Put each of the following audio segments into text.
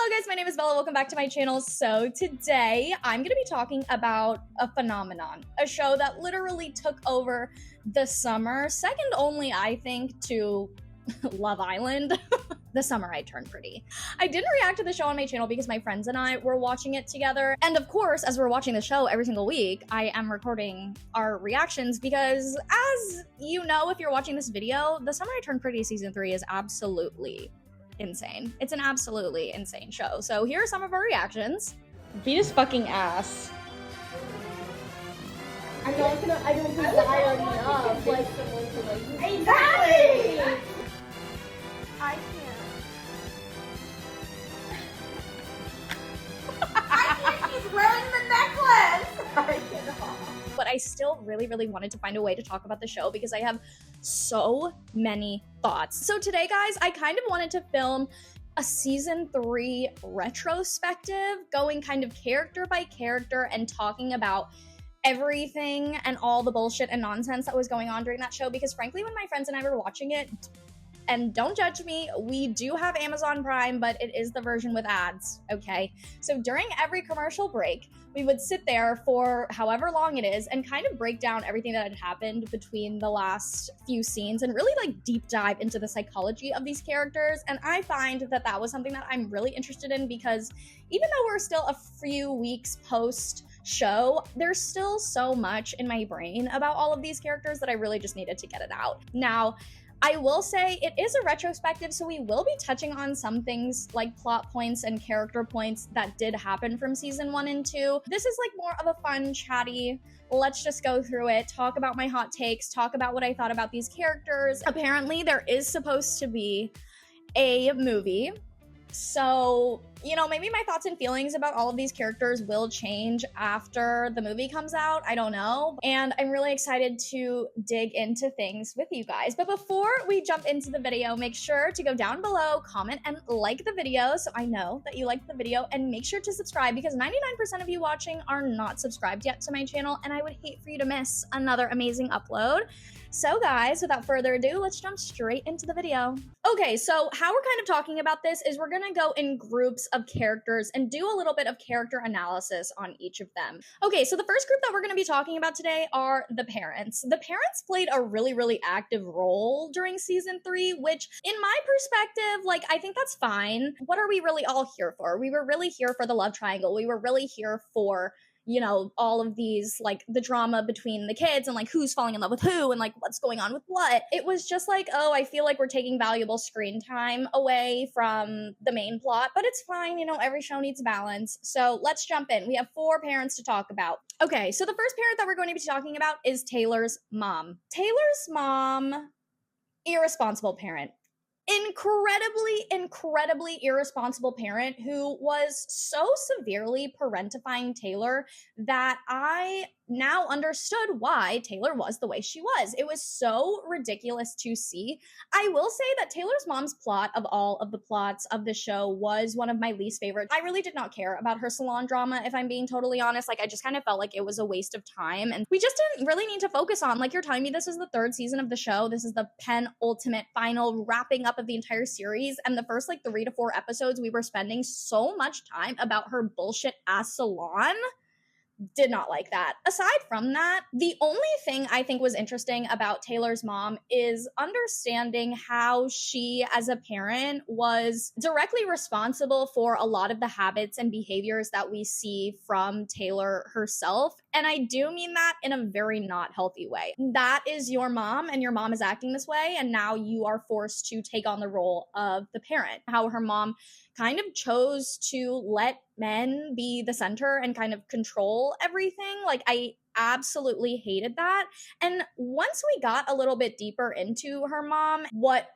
Hello guys, my name is Bella. Welcome back to my channel. So today I'm going to be talking about a phenomenon, a show that literally took over the summer, second only I think to Love Island. The summer I turned pretty. I didn't react to the show on my channel because my friends and I were watching it together. And of course, as we're watching the show every single week, I am recording our reactions because as you know, if you're watching this video, The Summer I Turned Pretty season 3 is absolutely insane. It's an absolutely insane show. So here are some of our reactions. Beat his fucking ass. I don't desire enough. Like, Exactly! I can't. He's wearing the necklace! I cannot. But I still really wanted to find a way to talk about the show because I have so many thoughts. So today, guys, I kind of wanted to film a season 3 retrospective, going kind of character by character and talking about everything and all the bullshit and nonsense that was going on during that show, because frankly, when my friends and I were watching it, and don't judge me, we do have Amazon Prime, but it is the version with ads, okay? So during every commercial break, we would sit there for however long it is and kind of break down everything that had happened between the last few scenes and really like deep dive into the psychology of these characters. And I find that that was something that I'm really interested in because even though we're still a few weeks post show, there's still so much in my brain about all of these characters that I really just needed to get it out. Now, I will say it is a retrospective, so we will be touching on some things like plot points and character points that did happen from season 1 and 2. This is like more of a fun, chatty, let's just go through it, talk about my hot takes, talk about what I thought about these characters. Apparently, there is supposed to be a movie. So, you know, maybe my thoughts and feelings about all of these characters will change after the movie comes out. I don't know. And I'm really excited to dig into things with you guys. But before we jump into the video, make sure to go down below, comment, and like the video so I know that you liked the video. And make sure to subscribe because 99% of you watching are not subscribed yet to my channel. And I would hate for you to miss another amazing upload. So guys, without further ado, let's jump straight into the video. Okay, so how we're kind of talking about this is we're gonna go in groups of characters and do a little bit of character analysis on each of them. Okay, so the first group that we're gonna be talking about today are the parents. The parents played a really active role during season 3, which in my perspective, like, I think that's fine. What are we really all here for? We were really here for the love triangle. We were really here for, you know, all of these, like, the drama between the kids and, like, who's falling in love with who and, like, what's going on with what. It was just like, oh, I feel like we're taking valuable screen time away from the main plot, but it's fine, you know, every show needs balance. So let's jump in. We have 4 parents to talk about. Okay, so the first parent that we're going to be talking about is Taylor's mom. Taylor's mom, irresponsible parent. Incredibly irresponsible parent who was so severely parentifying Taylor that I now understood why Taylor was the way she was. It was so ridiculous to see. I will say that Taylor's mom's plot of all of the plots of the show was one of my least favorites. I really did not care about her salon drama, if I'm being totally honest. Like, I just kind of felt like it was a waste of time, and we just didn't really need to focus on, like, you're telling me this is the 3rd season of the show. This is the penultimate final wrapping up of the entire series, and the first, like, 3 to 4 episodes, we were spending so much time about her bullshit ass salon. Did not like that. Aside from that, the only thing I think was interesting about Taylor's mom is understanding how she, as a parent, was directly responsible for a lot of the habits and behaviors that we see from Taylor herself. And I do mean that in a very not healthy way. That is your mom, and your mom is acting this way, and now you are forced to take on the role of the parent. How her mom kind of chose to let men be the center and kind of control everything. Like, I absolutely hated that. And once we got a little bit deeper into her mom, what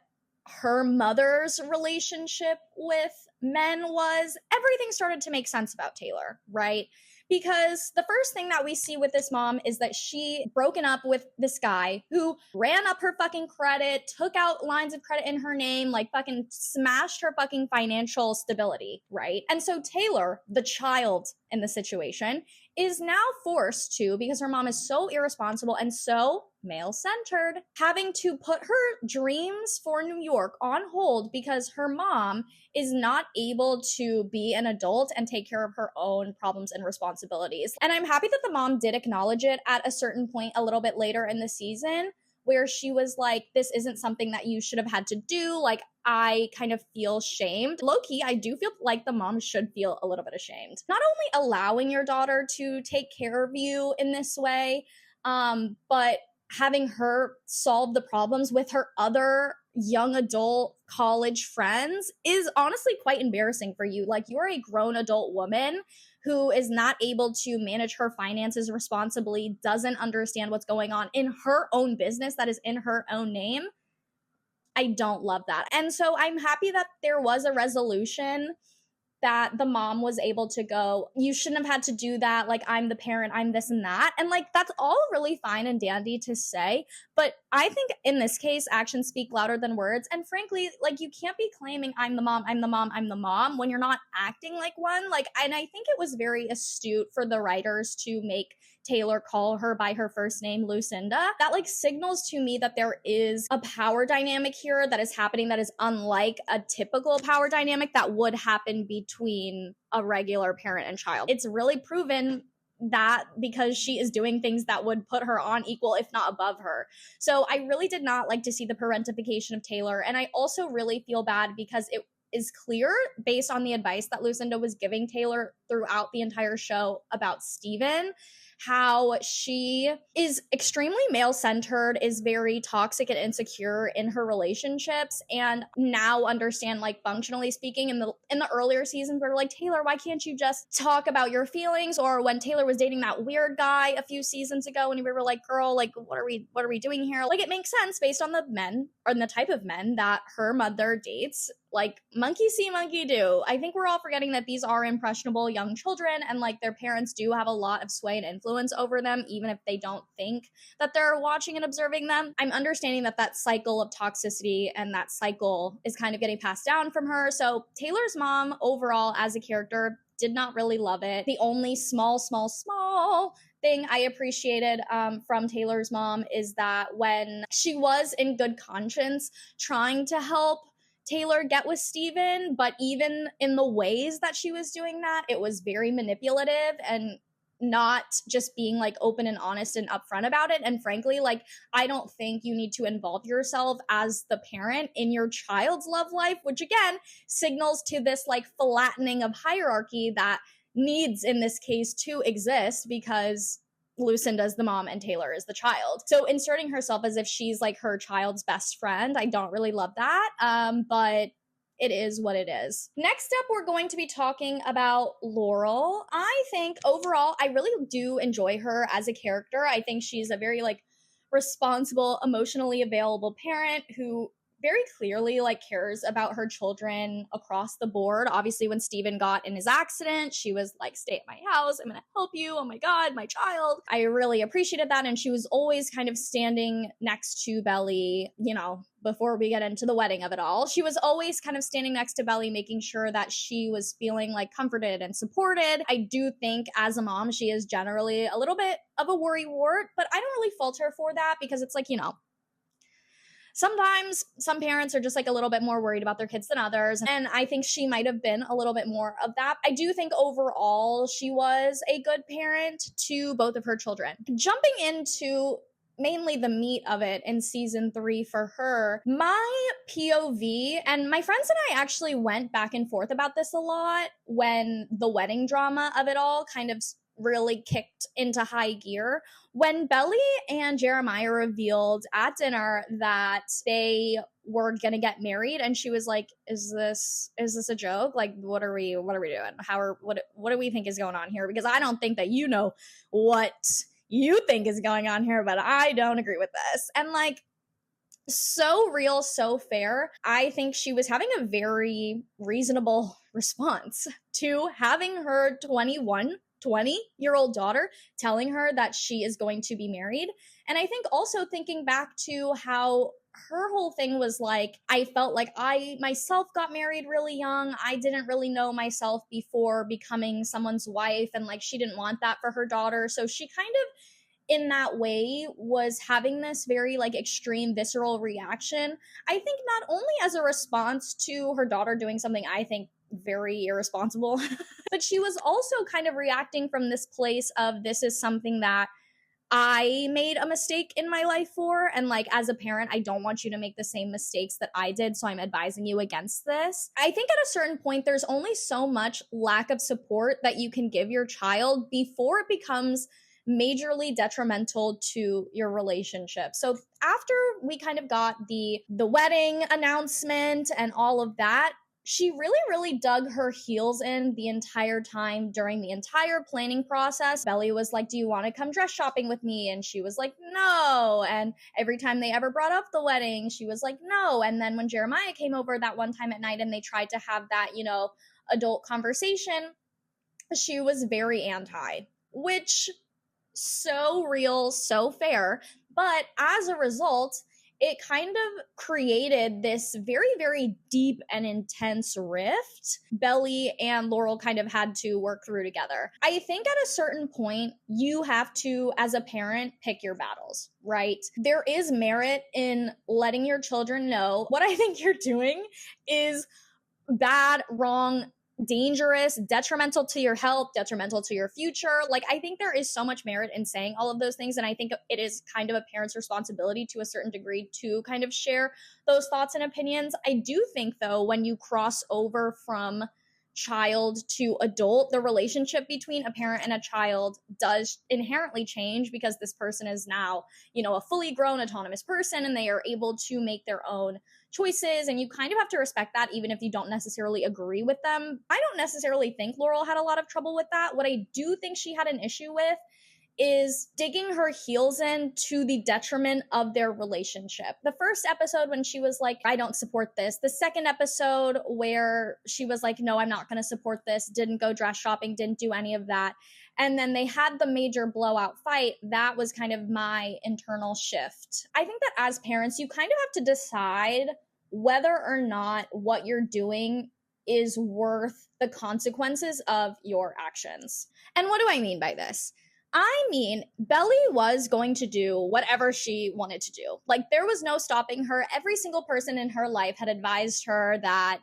her mother's relationship with men was, everything started to make sense about Taylor, right? Because the first thing that we see with this mom is that she broken up with this guy who ran up her fucking credit, took out lines of credit in her name, like fucking smashed her fucking financial stability, right? And so Taylor, the child in the situation, is now forced to, because her mom is so irresponsible and so male-centered, having to put her dreams for New York on hold because her mom is not able to be an adult and take care of her own problems and responsibilities. And I'm happy that the mom did acknowledge it at a certain point a little bit later in the season, where she was like, this isn't something that you should have had to do. Like, I kind of feel shamed. Low-key, I do feel like the mom should feel a little bit ashamed. Not only allowing your daughter to take care of you in this way, but having her solve the problems with her other young adult college friends is honestly quite embarrassing for you. Like, you're a grown adult woman who is not able to manage her finances responsibly, doesn't understand what's going on in her own business that is in her own name. I don't love that. And so I'm happy that there was a resolution, that the mom was able to go, you shouldn't have had to do that. Like, I'm the parent, I'm this and that. And like, that's all really fine and dandy to say. But I think in this case, actions speak louder than words. And frankly, like, you can't be claiming I'm the mom, I'm the mom, I'm the mom when you're not acting like one. Like, and I think it was very astute for the writers to make Taylor call her by her first name, Lucinda. That like signals to me that there is a power dynamic here that is happening that is unlike a typical power dynamic that would happen between a regular parent and child. It's really proven that because she is doing things that would put her on equal, if not above her. So I really did not like to see the parentification of Taylor. And I also really feel bad because it is clear based on the advice that Lucinda was giving Taylor throughout the entire show about Steven, how she is extremely male-centered, is very toxic and insecure in her relationships, and now understand, like, functionally speaking, in the earlier seasons, we were like, Taylor, why can't you just talk about your feelings? Or when Taylor was dating that weird guy a few seasons ago, and we were like, girl, like, what are we doing here? Like, it makes sense based on the men, or the type of men that her mother dates. Like, monkey see, monkey do. I think we're all forgetting that these are impressionable young children, and like, their parents do have a lot of sway and influence over them, even if they don't think that they're watching and observing them. I'm understanding that that cycle of toxicity and that cycle is kind of getting passed down from her. So Taylor's mom overall as a character did not really love it. The only small thing I appreciated from Taylor's mom is that when she was in good conscience trying to help Taylor get with Steven, but even in the ways that she was doing that, it was very manipulative and not just being like open and honest and upfront about it. And frankly, like, I don't think you need to involve yourself as the parent in your child's love life, which again signals to this like flattening of hierarchy that needs in this case to exist because Lucinda's the mom and Taylor is the child. So inserting herself as if she's like her child's best friend, I don't really love that. But it is what it is. Next up, we're going to be talking about Laurel. I think overall, I really do enjoy her as a character. I think she's a very like responsible, emotionally available parent who very clearly like cares about her children across the board. Obviously, when Steven got in his accident, she was like, stay at my house, I'm gonna help you, oh my god, my child. I really appreciated that, and she was always kind of standing next to Belly, you know, before we get into the wedding of it all. She was always kind of standing next to Belly, making sure that she was feeling like comforted and supported. I do think as a mom, she is generally a little bit of a worrywart, but I don't really fault her for that because it's like, you know, sometimes some parents are just like a little bit more worried about their kids than others. And I think she might have been a little bit more of that. I do think overall she was a good parent to both of her children. Jumping into mainly the meat of it in season 3 for her, my POV, and my friends and I actually went back and forth about this a lot when the wedding drama of it all kind of really kicked into high gear. When Belly and Jeremiah revealed at dinner that they were gonna get married, and she was like, is this a joke? Like, what are we doing? What do we think is going on here? Because I don't think that you know what you think is going on here, but I don't agree with this. And like, so real, so fair. I think she was having a very reasonable response to having her 20-year-old daughter telling her that she is going to be married. And I think also thinking back to how her whole thing was like, I felt like I myself got married really young. I didn't really know myself before becoming someone's wife. And like, she didn't want that for her daughter. So she kind of in that way was having this very like extreme visceral reaction. I think not only as a response to her daughter doing something I think very irresponsible, but she was also kind of reacting from this place of this is something that I made a mistake in my life for, and like as a parent I don't want you to make the same mistakes that I did, so I'm advising you against this. I think at a certain point there's only so much lack of support that you can give your child before it becomes majorly detrimental to your relationship. So after we kind of got the wedding announcement and all of that, she really dug her heels in the entire time during the entire planning process. Belly was like, do you want to come dress shopping with me? And she was like, no. And every time they ever brought up the wedding, she was like, no. And then when Jeremiah came over that one time at night and they tried to have that, you know, adult conversation, she was very anti, which so real, so fair. But as a result, it kind of created this very deep and intense rift Belly and Laurel kind of had to work through together. I think at a certain point, you have to, as a parent, pick your battles, right? There is merit in letting your children know what I think you're doing is bad, wrong, dangerous, detrimental to your health, detrimental to your future. Like, I think there is so much merit in saying all of those things. And I think it is kind of a parent's responsibility to a certain degree to kind of share those thoughts and opinions. I do think, though, when you cross over from child to adult, the relationship between a parent and a child does inherently change because this person is now, you know, a fully grown autonomous person and they are able to make their own choices, and you kind of have to respect that even if you don't necessarily agree with them. I don't necessarily think Laurel had a lot of trouble with that. What I do think she had an issue with is digging her heels in to the detriment of their relationship. The first episode when she was like, I don't support this. The second episode where she was like, no, I'm not going to support this, didn't go dress shopping, didn't do any of that. And then they had the major blowout fight. That was kind of my internal shift. I think that as parents, you kind of have to decide whether or not what you're doing is worth the consequences of your actions. And what do I mean by this? I mean, Belly was going to do whatever she wanted to do. Like, there was no stopping her. Every single person in her life had advised her that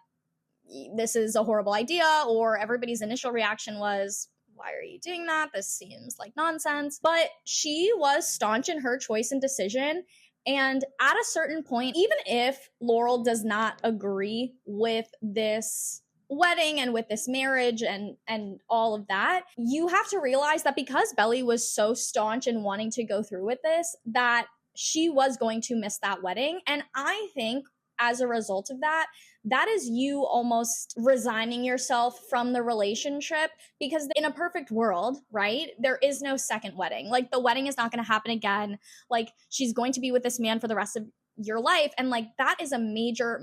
this is a horrible idea, or everybody's initial reaction was, why are you doing that? This seems like nonsense. But she was staunch in her choice and decision. And at a certain point, even if Laurel does not agree with this wedding and with this marriage and all of that, you have to realize that because Belly was so staunch in wanting to go through with this, that she was going to miss that wedding. And I think as a result of that, that is you almost resigning yourself from the relationship, because in a perfect world, right, there is no second wedding. Like, the wedding is not going to happen again. Like, she's going to be with this man for the rest of your life. And like, that is a major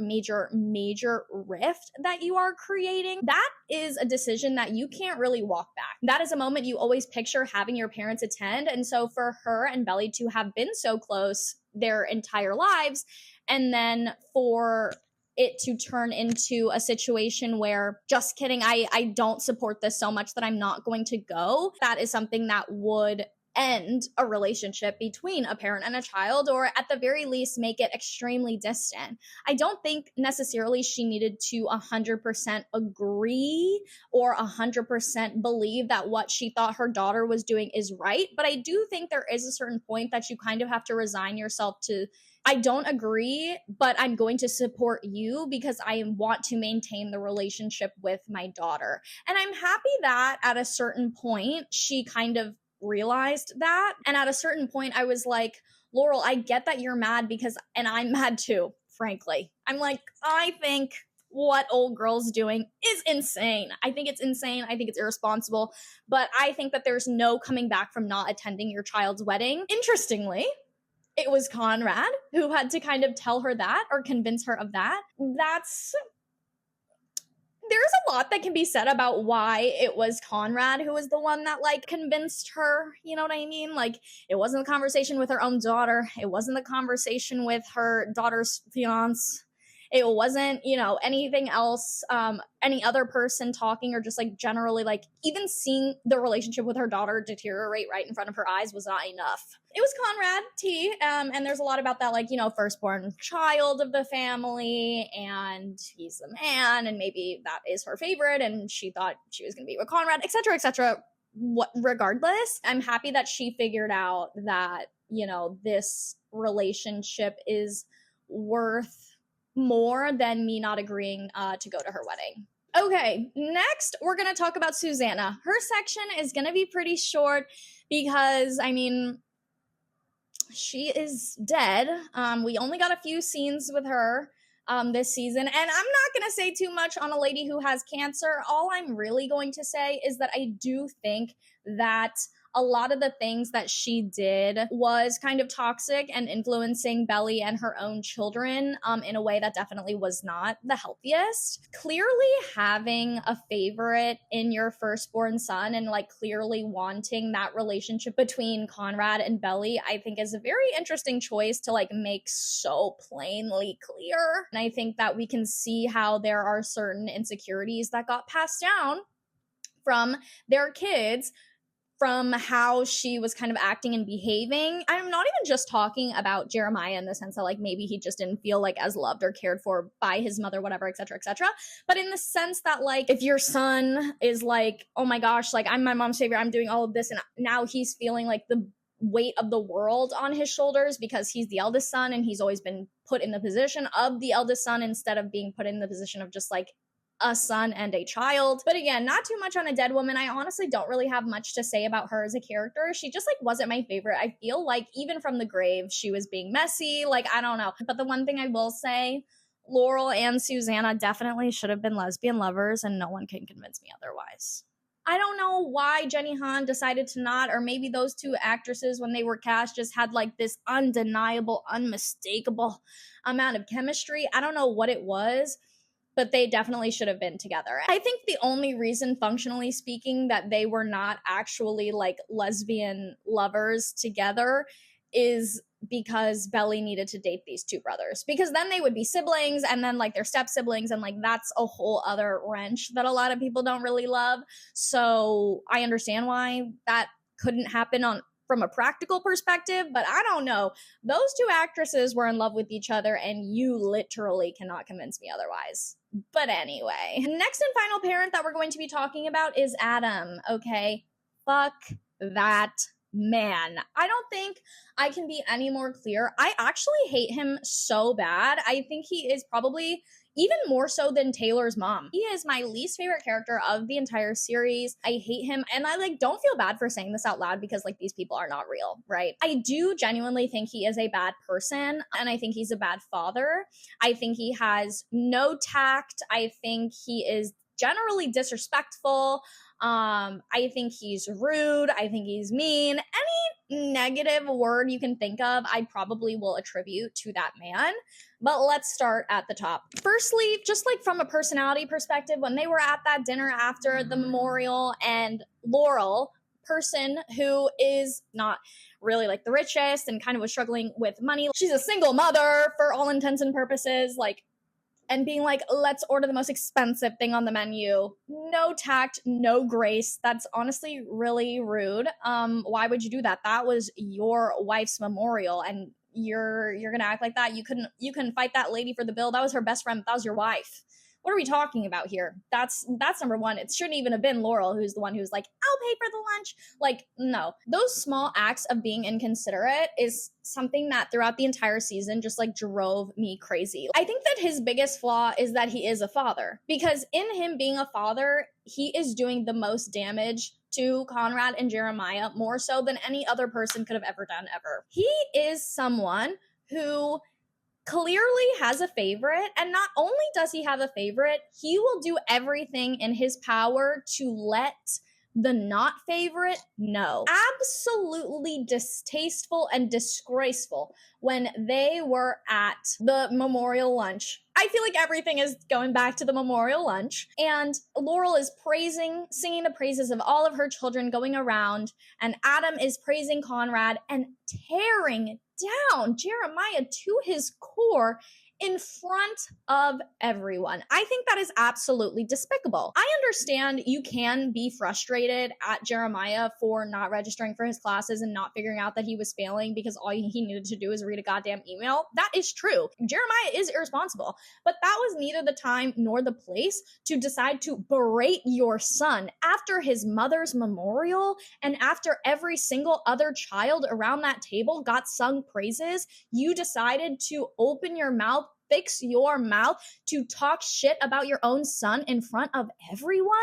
rift that you are creating. That is a decision that you can't really walk back. That is a moment you always picture having your parents attend. And so for her and Belly to have been so close their entire lives, and then for it to turn into a situation where, just kidding, I don't support this so much that I'm not going to go, that is something that would end a relationship between a parent and a child, or at the very least make it extremely distant. I don't think necessarily she needed to 100% agree or 100% believe that what she thought her daughter was doing is right, but I do think there is a certain point that you kind of have to resign yourself to, I don't agree, but I'm going to support you because I want to maintain the relationship with my daughter. And I'm happy that at a certain point, she kind of realized that. And at a certain point, I was like, Laurel, I get that you're mad because, and I'm mad too, frankly. I'm like, I think what old girl's doing is insane. I think it's insane. I think it's irresponsible. But I think that there's no coming back from not attending your child's wedding. Interestingly, it was Conrad who had to kind of tell her that or convince her of that. There's a lot that can be said about why it was Conrad who was the one that like convinced her, you know what I mean? Like, it wasn't the conversation with her own daughter. It wasn't the conversation with her daughter's fiance. It wasn't, you know, anything else, any other person talking, or just like generally like even seeing the relationship with her daughter deteriorate right in front of her eyes was not enough. It was Conrad T, and there's a lot about that, like, you know, firstborn child of the family, and he's the man, and maybe that is her favorite, and she thought she was going to be with Conrad, etc., etc. Regardless, I'm happy that she figured out that, you know, this relationship is worth more than me not agreeing to go to her wedding. Okay, next we're going to talk about Susannah. Her section is going to be pretty short because, I mean, she is dead. We only got a few scenes with her this season, and I'm not going to say too much on a lady who has cancer. All I'm really going to say is that I do think that a lot of the things that she did was kind of toxic and influencing Belly and her own children in a way that definitely was not the healthiest. Clearly having a favorite in your firstborn son and like clearly wanting that relationship between Conrad and Belly, I think is a very interesting choice to like make so plainly clear. And I think that we can see how there are certain insecurities that got passed down from their kids from how she was kind of acting and behaving. I'm not even just talking about Jeremiah in the sense that like maybe he just didn't feel like as loved or cared for by his mother, whatever, etc., etc. But in the sense that like if your son is like, oh my gosh, like I'm my mom's favorite, I'm doing all of this, and now he's feeling like the weight of the world on his shoulders because he's the eldest son and he's always been put in the position of the eldest son instead of being put in the position of just like a son and a child. But again, not too much on a dead woman. I honestly don't really have much to say about her as a character. She just like wasn't my favorite. I feel like even from the grave, she was being messy. Like, I don't know. But the one thing I will say, Laurel and Susannah definitely should have been lesbian lovers, and no one can convince me otherwise. I don't know why Jenny Han decided to not, or maybe those two actresses when they were cast just had like this undeniable, unmistakable amount of chemistry. I don't know what it was, but they definitely should have been together. I think the only reason, functionally speaking, that they were not actually like lesbian lovers together is because Belly needed to date these two brothers, because then they would be siblings and then like their step siblings, and like that's a whole other wrench that a lot of people don't really love. So I understand why that couldn't happen from a practical perspective, but I don't know. Those two actresses were in love with each other, and you literally cannot convince me otherwise. But anyway, next and final parent that we're going to be talking about is Adam, okay? Fuck that man. I don't think I can be any more clear. I actually hate him so bad. I think he is probably even more so than Taylor's mom. He is my least favorite character of the entire series. I hate him, and I like don't feel bad for saying this out loud because like these people are not real, right? I do genuinely think he is a bad person, and I think he's a bad father. I think he has no tact. I think he is generally disrespectful. I think he's rude. I think he's mean. Any negative word you can think of, I probably will attribute to that man. But let's start at the top. Firstly, just like from a personality perspective, when they were at that dinner after the memorial, and Laurel, person who is not really like the richest and kind of was struggling with money, she's a single mother for all intents and purposes, like, and being like, let's order the most expensive thing on the menu. No tact, no grace. That's honestly really rude. Why would you do that? That was your wife's memorial, and you're gonna act like that? You couldn't fight that lady for the bill. That was her best friend. That was your wife. What are we talking about here? That's number one. It shouldn't even have been Laurel who's the one who's like, I'll pay for the lunch. Like, no. Those small acts of being inconsiderate is something that throughout the entire season just like drove me crazy. I think that his biggest flaw is that he is a father, because in him being a father, he is doing the most damage to Conrad and Jeremiah, more so than any other person could have ever done ever. He is someone who clearly has a favorite, and not only does he have a favorite, he will do everything in his power to let the not favorite know. Absolutely distasteful and disgraceful when they were at the memorial lunch. I feel like everything is going back to the memorial lunch, and Laurel is singing the praises of all of her children going around, and Adam is praising Conrad and tearing down Jeremiah to his core in front of everyone. I think that is absolutely despicable. I understand you can be frustrated at Jeremiah for not registering for his classes and not figuring out that he was failing because all he needed to do is read a goddamn email. That is true. Jeremiah is irresponsible, but that was neither the time nor the place to decide to berate your son after his mother's memorial and after every single other child around that table got sung praises. You decided to open your mouth, fix your mouth to talk shit about your own son in front of everyone?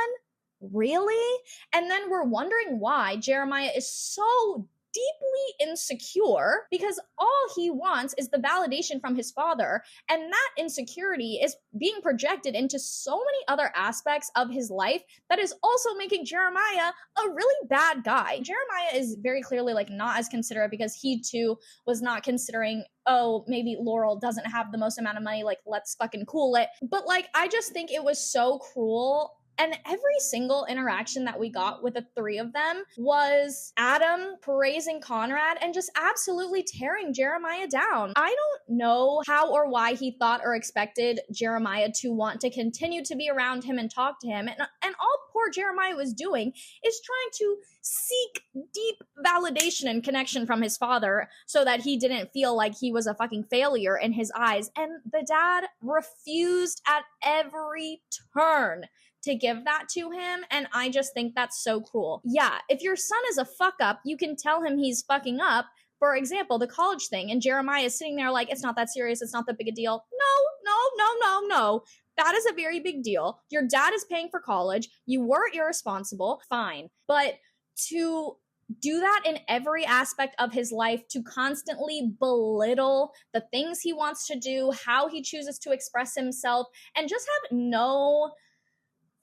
Really? And then we're wondering why Jeremiah is so deeply insecure because all he wants is the validation from his father, and that insecurity is being projected into so many other aspects of his life that is also making Jeremiah a really bad guy. Jeremiah is very clearly like not as considerate because he too was not considering, oh, maybe Laurel doesn't have the most amount of money, like let's fucking cool it. But like I just think it was so cruel. And every single interaction that we got with the three of them was Adam praising Conrad and just absolutely tearing Jeremiah down. I don't know how or why he thought or expected Jeremiah to want to continue to be around him and talk to him. And all poor Jeremiah was doing is trying to seek deep validation and connection from his father so that he didn't feel like he was a fucking failure in his eyes. And the dad refused at every turn to give that to him, and I just think that's so cruel. Yeah, if your son is a fuck up, you can tell him he's fucking up. For example, the college thing, and Jeremiah is sitting there like, it's not that serious, it's not that big a deal. No. That is a very big deal. Your dad is paying for college, you were irresponsible, fine. But to do that in every aspect of his life, to constantly belittle the things he wants to do, how he chooses to express himself, and just have no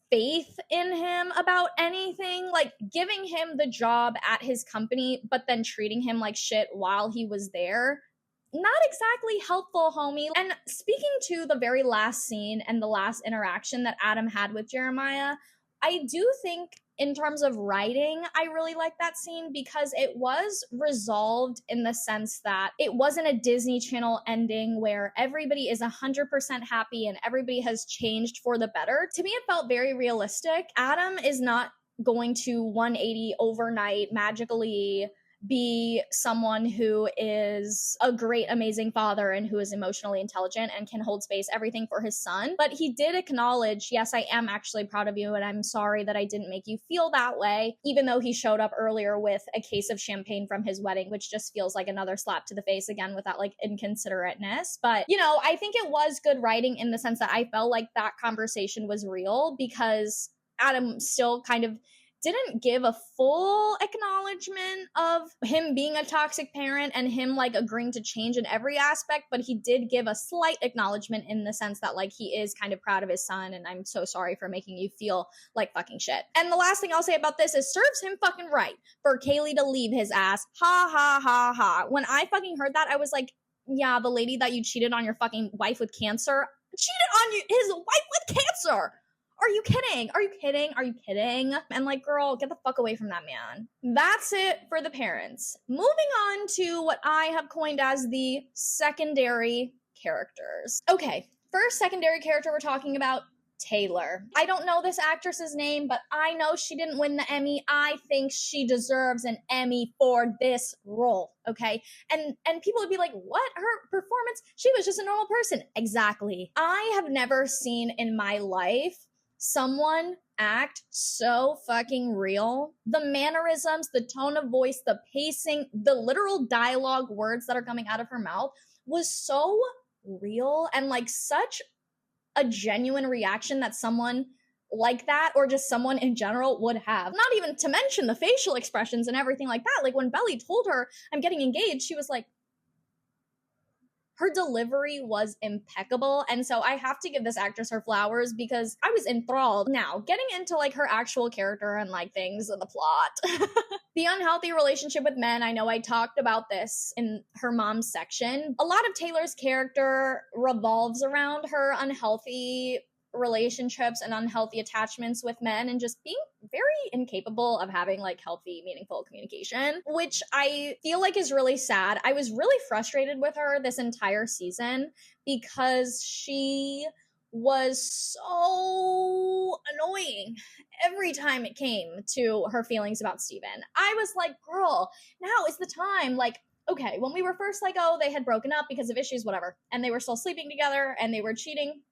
faith in him about anything, like giving him the job at his company, but then treating him like shit while he was there. Not exactly helpful, homie. And speaking to the very last scene and the last interaction that Adam had with Jeremiah, I do think in terms of writing, I really like that scene because it was resolved in the sense that it wasn't a Disney Channel ending where everybody is 100% happy and everybody has changed for the better. To me, it felt very realistic. Adam is not going to 180 overnight magically be someone who is a great, amazing father and who is emotionally intelligent and can hold space, everything for his son. But he did acknowledge, yes, I am actually proud of you and I'm sorry that I didn't make you feel that way, even though he showed up earlier with a case of champagne from his wedding, which just feels like another slap to the face again with that like inconsiderateness. But, you know, I think it was good writing in the sense that I felt like that conversation was real because Adam still kind of didn't give a full acknowledgement of him being a toxic parent and him like agreeing to change in every aspect, but he did give a slight acknowledgement in the sense that like he is kind of proud of his son and I'm so sorry for making you feel like fucking shit. And the last thing I'll say about this is serves him fucking right for Kaylee to leave his ass. Ha ha ha ha. When I fucking heard that, I was like, yeah, the lady that you cheated on your fucking wife with cancer cheated on his wife with cancer. Are you kidding? Are you kidding? Are you kidding? And like, girl, get the fuck away from that man. That's it for the parents. Moving on to what I have coined as the secondary characters. Okay, first secondary character we're talking about, Taylor. I don't know this actress's name, but I know she didn't win the Emmy. I think she deserves an Emmy for this role, okay? And people would be like, what? Her performance? She was just a normal person. Exactly. I have never seen in my life someone act so fucking real. The mannerisms, the tone of voice, the pacing, the literal dialogue words that are coming out of her mouth was so real and like such a genuine reaction that someone like that or just someone in general would have. Not even to mention the facial expressions and everything like that. Like when Belly told her I'm getting engaged, she was like, her delivery was impeccable. And so I have to give this actress her flowers because I was enthralled. Now, getting into like her actual character and like things in the plot. The unhealthy relationship with men, I know I talked about this in her mom's section. A lot of Taylor's character revolves around her unhealthy relationships and unhealthy attachments with men and just being very incapable of having like healthy, meaningful communication, which I feel like is really sad. I was really frustrated with her this entire season because she was so annoying every time it came to her feelings about Steven. I was like, girl, now is the time. Like, okay, when we were first like, oh, they had broken up because of issues, whatever, and they were still sleeping together and they were cheating.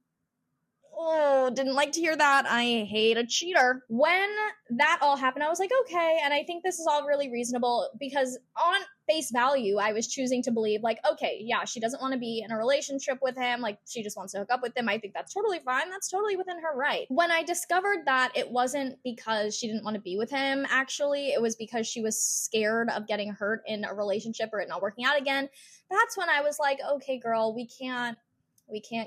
Oh, didn't like to hear that. I hate a cheater. When that all happened, I was like, okay. And I think this is all really reasonable because on face value, I was choosing to believe like, okay, yeah, she doesn't want to be in a relationship with him. Like she just wants to hook up with him. I think that's totally fine. That's totally within her right. When I discovered that it wasn't because she didn't want to be with him, actually, it was because she was scared of getting hurt in a relationship or it not working out again. That's when I was like, okay, girl, we can't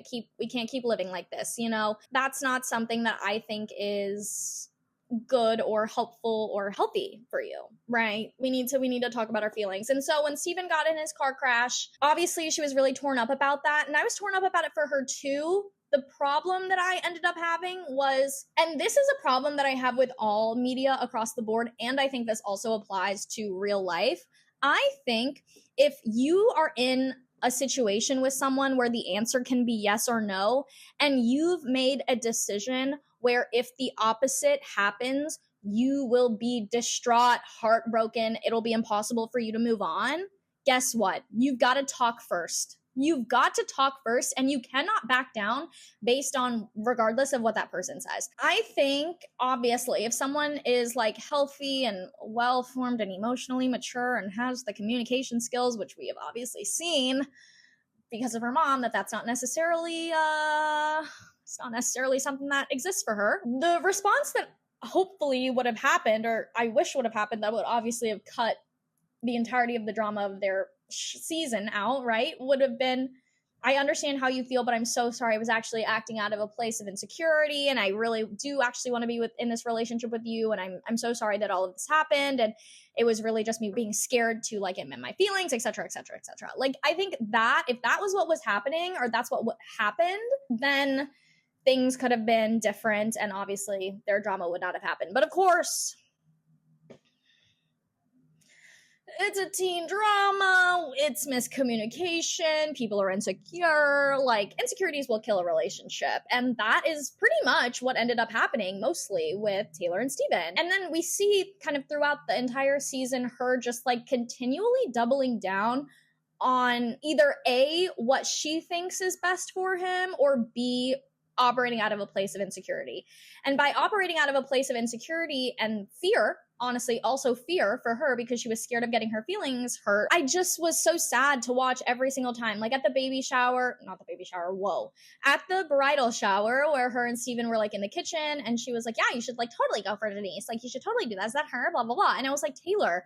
keep living like this, you know? That's not something that I think is good or helpful or healthy for you, right? We need to talk about our feelings. And so when Steven got in his car crash, obviously she was really torn up about that, and I was torn up about it for her too. The problem that I ended up having was, and this is a problem that I have with all media across the board, and I think this also applies to real life. I think if you are in a situation with someone where the answer can be yes or no, and you've made a decision where if the opposite happens, you will be distraught, heartbroken, it'll be impossible for you to move on, guess what? You've got to talk first. You've got to talk first, and you cannot back down based on regardless of what that person says. I think, obviously, if someone is like healthy and well-formed and emotionally mature and has the communication skills, which we have obviously seen because of her mom, that's not necessarily, it's not necessarily something that exists for her. The response that hopefully would have happened, or I wish would have happened, that would obviously have cut the entirety of the drama of their season out, right, would have been, I understand how you feel, but I'm so sorry. I was actually acting out of a place of insecurity, and I really do actually want to be in this relationship with you, and I'm so sorry that all of this happened, and it was really just me being scared to like admit my feelings, etc., etc., etc. Like, I think that if that was what was happening, or that's what happened, then things could have been different, and obviously their drama would not have happened. But of course, it's a teen drama, it's miscommunication, people are insecure, like insecurities will kill a relationship. And that is pretty much what ended up happening mostly with Taylor and Steven. And then we see kind of throughout the entire season her just like continually doubling down on either A, what she thinks is best for him, or B, operating out of a place of insecurity. And by operating out of a place of insecurity and fear, honestly, also fear for her because she was scared of getting her feelings hurt, I just was so sad to watch every single time. Like at the baby shower, not the baby shower, whoa. At the bridal shower where her and Steven were like in the kitchen and she was like, yeah, you should like totally go for Denise. Like you should totally do that. Is that her? Blah, blah, blah. And I was like, Taylor,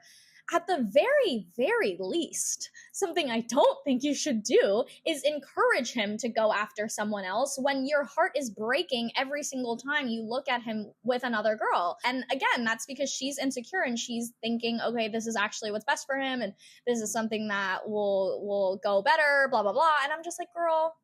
at the very, very least, something I don't think you should do is encourage him to go after someone else when your heart is breaking every single time you look at him with another girl. And again, that's because she's insecure and she's thinking, okay, this is actually what's best for him and this is something that will go better, blah, blah, blah. And I'm just like, girl,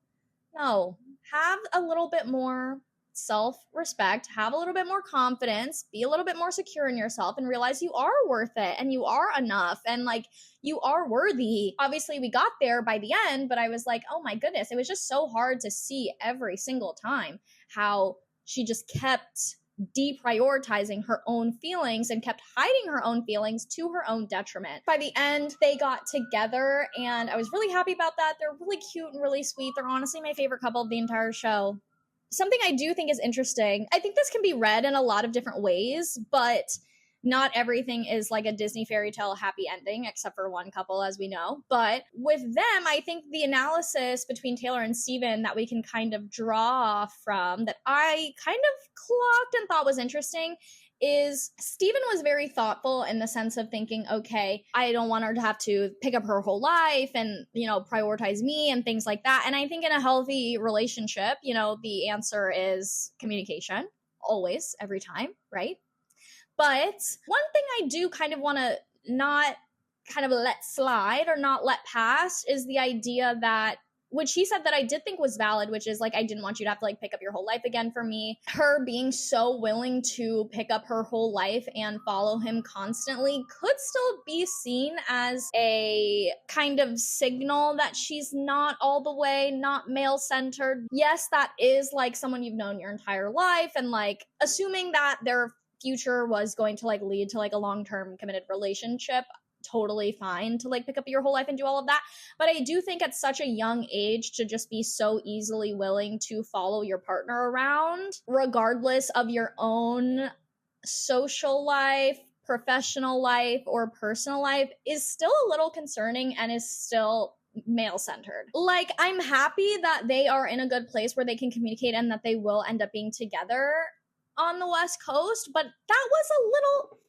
no, have a little bit more self-respect, have a little bit more confidence, be a little bit more secure in yourself, and realize you are worth it and you are enough and like you are worthy. Obviously we got there by the end, but I was like, oh my goodness, it was just so hard to see every single time how she just kept deprioritizing her own feelings and kept hiding her own feelings to her own detriment. By the end, they got together and I was really happy about that. They're really cute and really sweet. They're honestly my favorite couple of the entire show. Something I do think is interesting, I think this can be read in a lot of different ways, but not everything is like a Disney fairy tale happy ending, except for one couple, as we know. But with them, I think the analysis between Taylor and Steven that we can kind of draw from, that I kind of clocked and thought was interesting, is Steven was very thoughtful in the sense of thinking, okay, I don't want her to have to pick up her whole life and, you know, prioritize me and things like that. And I think in a healthy relationship, you know, the answer is communication, always, every time, right? But one thing I do kind of want to not kind of let slide or not let pass is the idea that which he said that I did think was valid, which is like, I didn't want you to have to like pick up your whole life again for me. Her being so willing to pick up her whole life and follow him constantly could still be seen as a kind of signal that she's not all the way, not male-centered. Yes, that is like someone you've known your entire life, and like assuming that their future was going to like lead to like a long-term committed relationship, totally fine to like pick up your whole life and do all of that. But I do think at such a young age to just be so easily willing to follow your partner around, regardless of your own social life, professional life, or personal life, is still a little concerning and is still male-centered. Like, I'm happy that they are in a good place where they can communicate and that they will end up being together on the West Coast, but that was a little,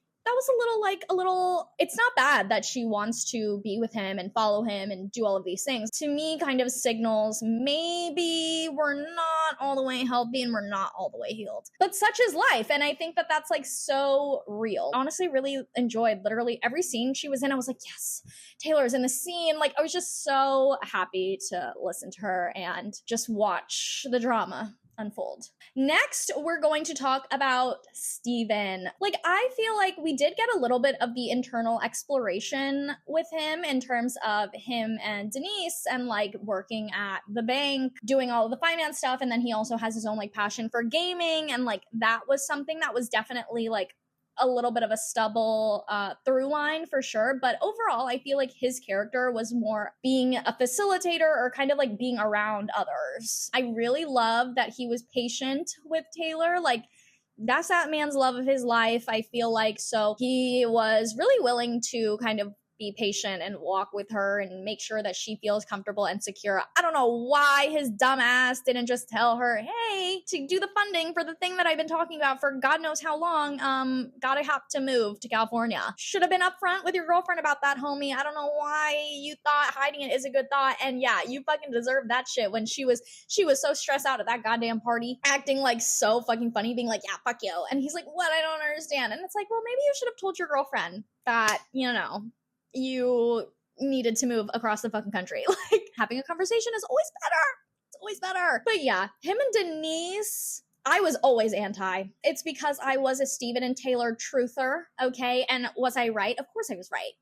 it's not bad that she wants to be with him and follow him and do all of these things. To me, kind of signals maybe we're not all the way healthy and we're not all the way healed. But such is life, and I think that that's like so real. Honestly, really enjoyed literally every scene she was in. I was like, yes, Taylor's in the scene. Like, I was just so happy to listen to her and just watch the drama unfold. Next, we're going to talk about Steven. Like, I feel like we did get a little bit of the internal exploration with him in terms of him and Denise and like working at the bank, doing all of the finance stuff. And then he also has his own like passion for gaming. And like, that was something that was definitely like a little bit of a stubble through line for sure. But overall, I feel like his character was more being a facilitator or kind of like being around others. I really love that he was patient with Taylor. Like, that's that man's love of his life, I feel like. So he was really willing to kind of be patient and walk with her and make sure that she feels comfortable and secure. I don't know why his dumb ass didn't just tell her, hey, to do the funding for the thing that I've been talking about for God knows how long, gotta have to move to California. Should have been upfront with your girlfriend about that, homie. I don't know why you thought hiding it is a good thought. And yeah, you fucking deserve that shit when she was so stressed out at that goddamn party, acting like so fucking funny, being like, yeah, fuck you. And he's like, what? I don't understand. And it's like, well, maybe you should have told your girlfriend that, you know, you needed to move across the fucking country. Like, having a conversation is always better. It's always better. But yeah, him and Denise, I was always anti. It's because I was a Steven and Taylor truther, okay? And was I right? Of course I was right.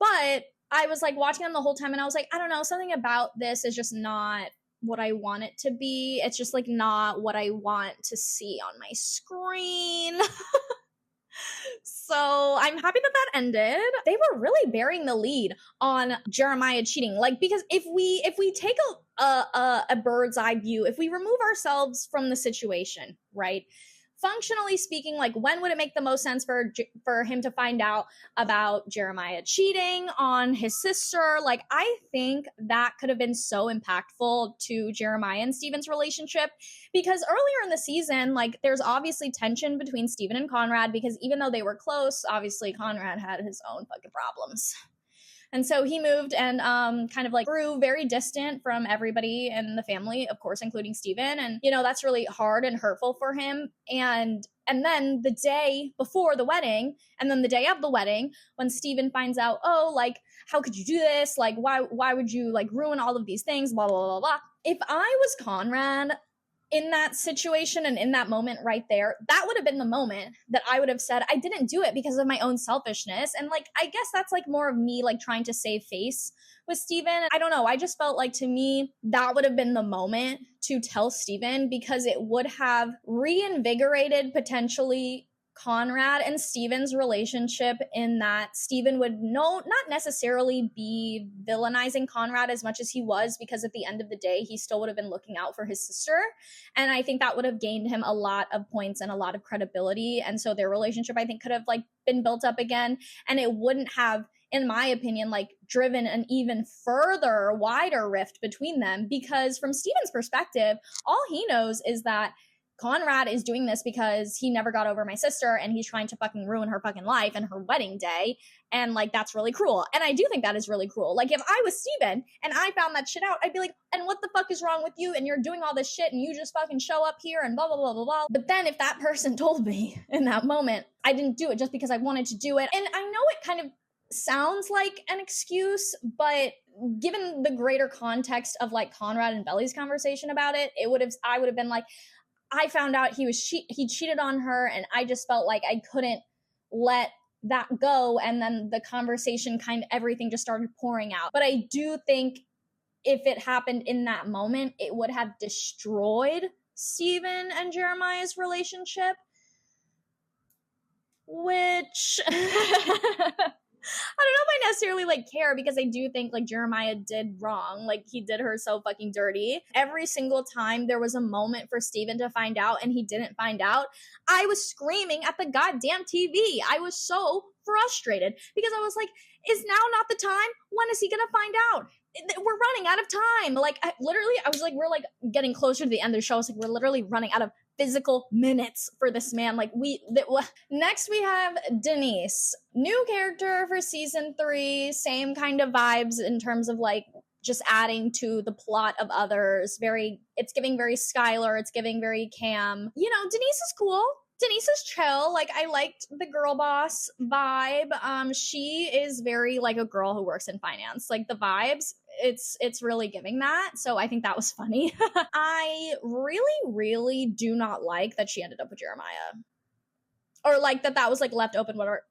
But I was like watching them the whole time and I was like, I don't know, something about this is just not what I want it to be. It's just like not what I want to see on my screen. So I'm happy that that ended. They were really bearing the lead on Jeremiah cheating. Like, because if we take a bird's eye view, if we remove ourselves from the situation, right? Functionally speaking, like, when would it make the most sense for him to find out about Jeremiah cheating on his sister? Like, I think that could have been so impactful to Jeremiah and Steven's relationship, because earlier in the season, like, there's obviously tension between Steven and Conrad, because even though they were close, obviously Conrad had his own fucking problems. And so he moved and kind of like grew very distant from everybody in the family, of course, including Steven. And, you know, that's really hard and hurtful for him. And then the day before the wedding, and then the day of the wedding, when Steven finds out, oh, like, how could you do this? Like, why would you like ruin all of these things? Blah, blah, blah, blah. If I was Conrad in that situation and in that moment right there, that would have been the moment that I would have said, I didn't do it because of my own selfishness. And like, I guess that's like more of me like trying to save face with Steven. I don't know. I just felt like, to me, that would have been the moment to tell Steven, because it would have reinvigorated potentially Conrad and Steven's relationship, in that Steven would not necessarily be villainizing Conrad as much as he was, because at the end of the day, he still would have been looking out for his sister. And I think that would have gained him a lot of points and a lot of credibility. And so their relationship, I think, could have like been built up again. And it wouldn't have, in my opinion, like driven an even further wider rift between them, because from Steven's perspective, all he knows is that Conrad is doing this because he never got over my sister and he's trying to fucking ruin her fucking life and her wedding day. And like, that's really cruel. And I do think that is really cruel. Like, if I was Steven and I found that shit out, I'd be like, and what the fuck is wrong with you? And you're doing all this shit and you just fucking show up here and blah, blah, blah, blah, blah. But then if that person told me in that moment, I didn't do it just because I wanted to do it. And I know it kind of sounds like an excuse, but given the greater context of like Conrad and Belly's conversation about it, I would have been like, I found out he cheated on her, and I just felt like I couldn't let that go. And then the conversation everything just started pouring out. But I do think if it happened in that moment, it would have destroyed Steven and Jeremiah's relationship, which I don't know if I necessarily like care, because I do think like Jeremiah did wrong. Like, he did her so fucking dirty. Every single time there was a moment for Steven to find out and he didn't find out, I was screaming at the goddamn TV. I was so frustrated because I was like, is now not the time? When is he gonna find out? We're running out of time. Like, I was like, we're like getting closer to the end of the show. It's like, we're literally running out of physical minutes for this man. Like, next we have Denise, new character for season 3, same kind of vibes in terms of like just adding to the plot of others. It's giving very Skylar, it's giving very Cam. You know, Denise is cool. Denise is chill. Like, I liked the girl boss vibe. She is very like a girl who works in finance. Like, the vibes, it's really giving that. So I think that was funny. I really, really do not like that she ended up with Jeremiah. Or like that was like left open, whatever.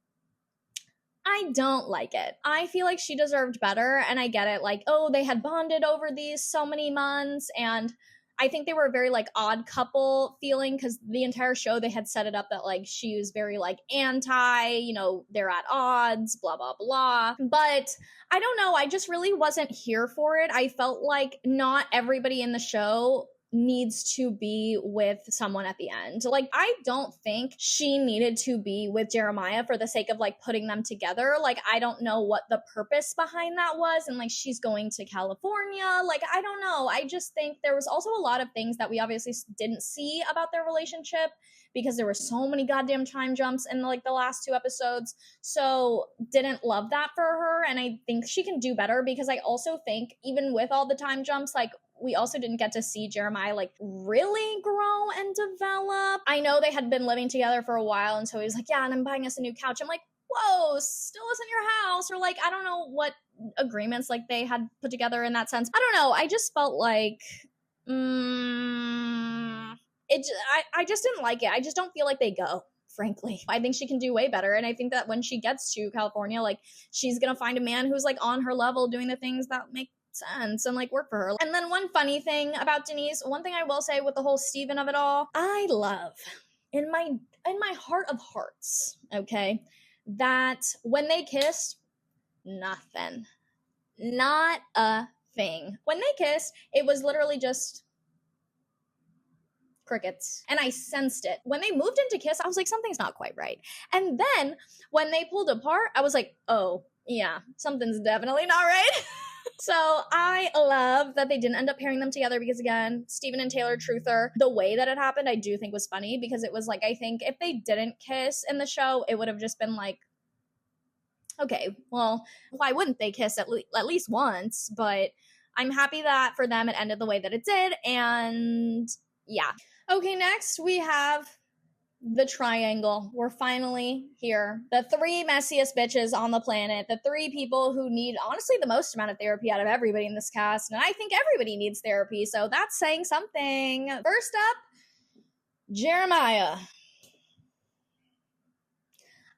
I don't like it. I feel like she deserved better, and I get it. Like, oh, they had bonded over these so many months, and I think they were a very like odd couple feeling, because the entire show they had set it up that like she was very like anti, you know, they're at odds, blah, blah, blah. But I don't know. I just really wasn't here for it. I felt like not everybody in the show needs to be with someone at the end. Like, I don't think she needed to be with Jeremiah for the sake of like putting them together. Like, I don't know what the purpose behind that was. And like, she's going to California. Like, I don't know. I just think there was also a lot of things that we obviously didn't see about their relationship, because there were so many goddamn time jumps in like the last 2 episodes. So didn't love that for her. And I think she can do better, because I also think even with all the time jumps, like, we also didn't get to see Jeremiah like really grow and develop. I know they had been living together for a while, and so he was like, yeah, and I'm buying us a new couch. I'm like, whoa, still isn't your house. Or like, I don't know what agreements like they had put together in that sense. I don't know. I just felt like I just didn't like it. I just don't feel like they go, frankly. I think she can do way better. And I think that when she gets to California, like, she's gonna find a man who's like on her level, doing the things that make sense and like work for her. And then one funny thing about Denise, one thing I will say with the whole Steven of it all, I love in my heart of hearts, okay, that when they kissed, nothing, not a thing. When they kissed, it was literally just crickets. And I sensed it. When they moved into kiss, I was like, something's not quite right. And then when they pulled apart, I was like, oh yeah, something's definitely not right. So I love that they didn't end up pairing them together, because again, Steven and Taylor Truther, the way that it happened, I do think was funny, because it was like, I think if they didn't kiss in the show, it would have just been like, okay, well, why wouldn't they kiss at least once? But I'm happy that for them it ended the way that it did, and yeah. Okay, next we have the triangle. We're finally here. The 3 messiest bitches on the planet. The 3 people who need, honestly, the most amount of therapy out of everybody in this cast. And I think everybody needs therapy, so that's saying something. First up, Jeremiah.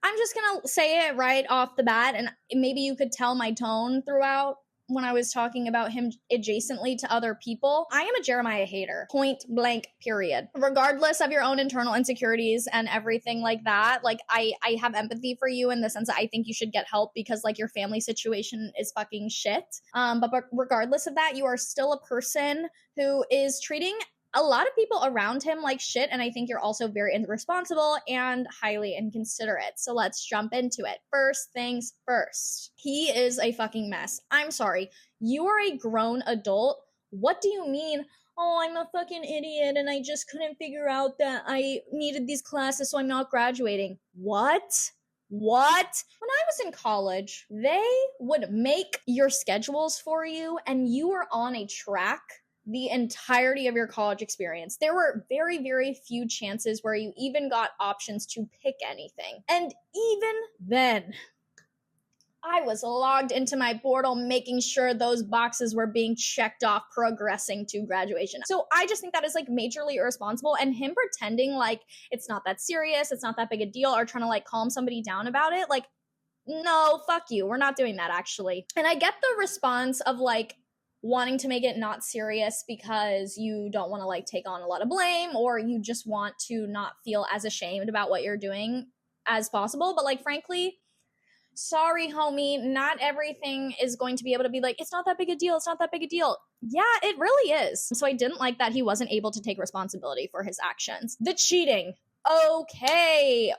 I'm just gonna say it right off the bat, and maybe you could tell my tone throughout when I was talking about him adjacently to other people. I am a Jeremiah hater. Point blank, period. Regardless of your own internal insecurities and everything like that, like, I have empathy for you in the sense that I think you should get help, because like your family situation is fucking shit. But regardless of that, you are still a person who is treating a lot of people around him like shit, and I think you're also very irresponsible and highly inconsiderate. So let's jump into it. First things first. He is a fucking mess. I'm sorry. You are a grown adult. What do you mean? Oh, I'm a fucking idiot and I just couldn't figure out that I needed these classes, so I'm not graduating. What? When I was in college, they would make your schedules for you, and you were on a track the entirety of your college experience. There were very, very few chances where you even got options to pick anything. And even then, I was logged into my portal making sure those boxes were being checked off, progressing to graduation. So I just think that is like majorly irresponsible, and him pretending like it's not that serious, it's not that big a deal, or trying to like calm somebody down about it, like, no, fuck you. We're not doing that, actually. And I get the response of like wanting to make it not serious because you don't want to like take on a lot of blame, or you just want to not feel as ashamed about what you're doing as possible. But like, frankly, sorry, homie, not everything is going to be able to be like, it's not that big a deal, it's not that big a deal. Yeah, it really is. So I didn't like that he wasn't able to take responsibility for his actions. The cheating. Okay.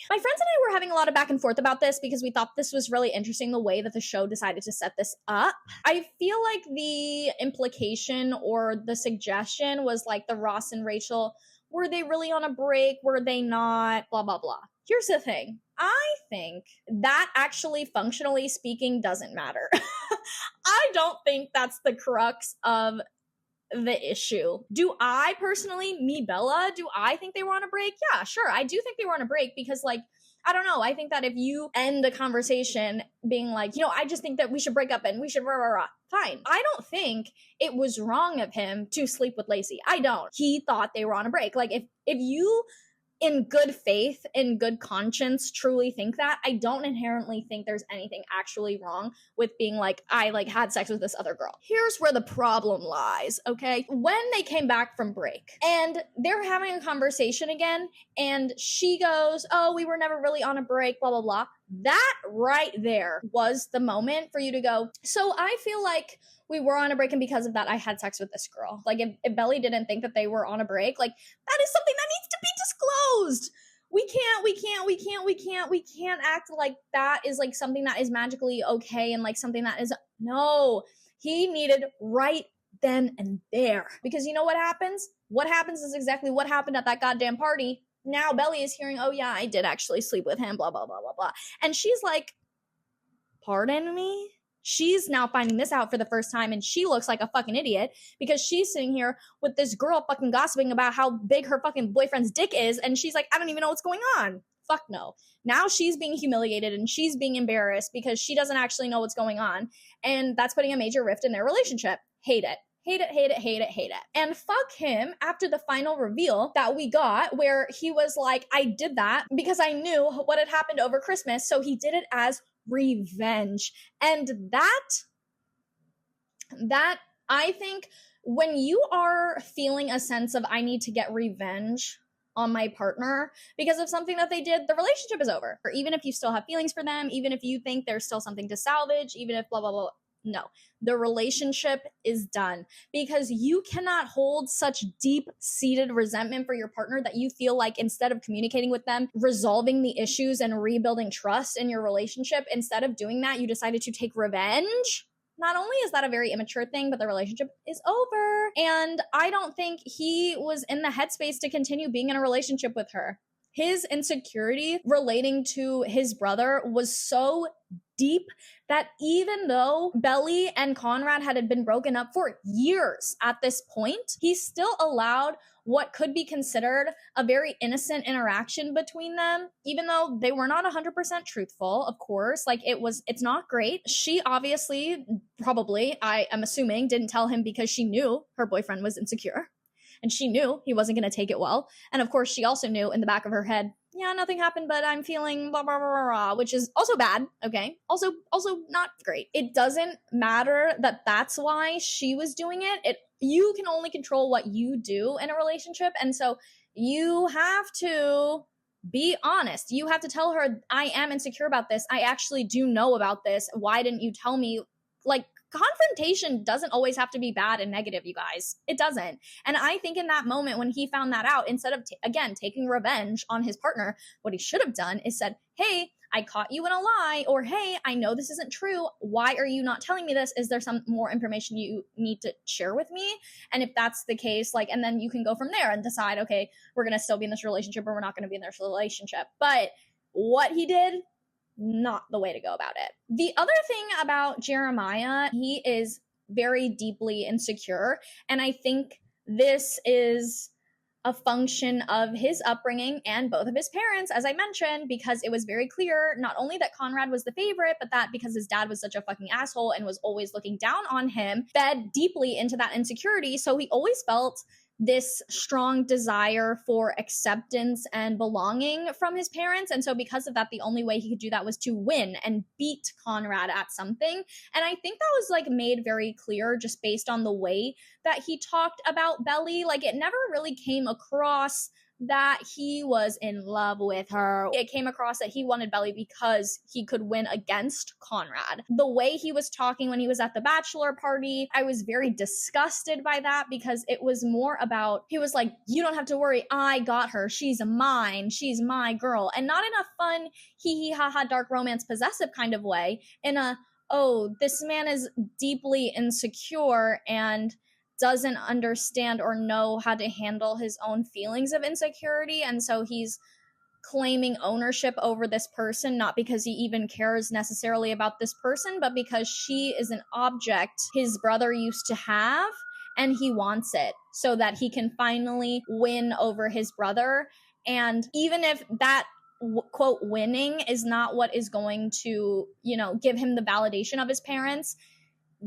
My friends and I were having a lot of back and forth about this because we thought this was really interesting, the way that the show decided to set this up. I feel like the implication or the suggestion was like the Ross and Rachel, were they really on a break? Were they not? Blah, blah, blah. Here's the thing. I think that actually, functionally speaking, doesn't matter. I don't think that's the crux of the issue. Do I personally, me, Bella, do I think they were on a break? Yeah, sure. I do think they were on a break because, like, I don't know. I think that if you end the conversation being like, I just think that we should break up and we should rah, rah, rah, fine. I don't think it was wrong of him to sleep with Lacey. I don't. He thought they were on a break. Like, if you in good faith, in good conscience, truly think that, I don't inherently think there's anything actually wrong with being like, I like had sex with this other girl. Here's where the problem lies, okay? When they came back from break and they're having a conversation again, and she goes, oh, we were never really on a break, blah, blah, blah. That right there was the moment for you to go, so I feel like we were on a break, and because of that, I had sex with this girl. Like, if Belly didn't think that they were on a break, like, that is something that needs to be disclosed. We can't act like that is like something that is magically okay and like something that is, no. He needed right then and there. Because you know what happens? What happens is exactly what happened at that goddamn party. Now Belly is hearing, oh yeah, I did actually sleep with him, blah, blah, blah, blah, blah. And she's like, pardon me? She's now finding this out for the first time, and she looks like a fucking idiot because she's sitting here with this girl fucking gossiping about how big her fucking boyfriend's dick is, and she's like, I don't even know what's going on. Fuck no. Now she's being humiliated and she's being embarrassed because she doesn't actually know what's going on, and that's putting a major rift in their relationship. Hate it. Hate it, hate it, hate it, hate it. And fuck him after the final reveal that we got where he was like, I did that because I knew what had happened over Christmas, so he did it as revenge. And that I think when you are feeling a sense of I need to get revenge on my partner because of something that they did, the relationship is over. Or even if you still have feelings for them, even if you think there's still something to salvage, even if blah, blah, blah, no, the relationship is done because you cannot hold such deep-seated resentment for your partner that you feel like instead of communicating with them, resolving the issues and rebuilding trust in your relationship, instead of doing that, you decided to take revenge. Not only is that a very immature thing, but the relationship is over. And I don't think he was in the headspace to continue being in a relationship with her. His insecurity relating to his brother was so deep that even though Belly and Conrad had been broken up for years at this point, he still allowed what could be considered a very innocent interaction between them, even though they were not 100% truthful, of course. Like, it's not great. She obviously, probably, I am assuming, didn't tell him because she knew her boyfriend was insecure. And she knew he wasn't going to take it well. And of course, she also knew in the back of her head, yeah, nothing happened, but I'm feeling blah, blah, blah, blah, blah, which is also bad, okay? Also not great. It doesn't matter that that's why she was doing it. You can only control what you do in a relationship. And so you have to be honest. You have to tell her, I am insecure about this. I actually do know about this. Why didn't you tell me? Like, confrontation doesn't always have to be bad and negative, you guys. It doesn't. And I think in that moment when he found that out, instead of, again, taking revenge on his partner, what he should have done is said, hey, I caught you in a lie, or hey, I know this isn't true. Why are you not telling me this? Is there some more information you need to share with me? And if that's the case, like, and then you can go from there and decide, okay, we're going to still be in this relationship or we're not going to be in this relationship. But what he did, not the way to go about it. The other thing about Jeremiah, he is very deeply insecure. And I think this is a function of his upbringing and both of his parents, as I mentioned, because it was very clear not only that Conrad was the favorite, but that because his dad was such a fucking asshole and was always looking down on him, fed deeply into that insecurity. So he always felt this strong desire for acceptance and belonging from his parents. And so because of that, the only way he could do that was to win and beat Conrad at something. And I think that was like made very clear just based on the way that he talked about Belly. Like it never really came across that he was in love with her. It came across that he wanted Belly because he could win against Conrad. The way he was talking when he was at the bachelor party, I was very disgusted by that because it was more about, he was like, you don't have to worry, I got her, she's mine, she's my girl. And not in a fun, hee hee ha ha dark romance possessive kind of way, in a, oh, this man is deeply insecure and doesn't understand or know how to handle his own feelings of insecurity. And so he's claiming ownership over this person, not because he even cares necessarily about this person, but because she is an object his brother used to have and he wants it so that he can finally win over his brother. And even if that quote winning is not what is going to, give him the validation of his parents,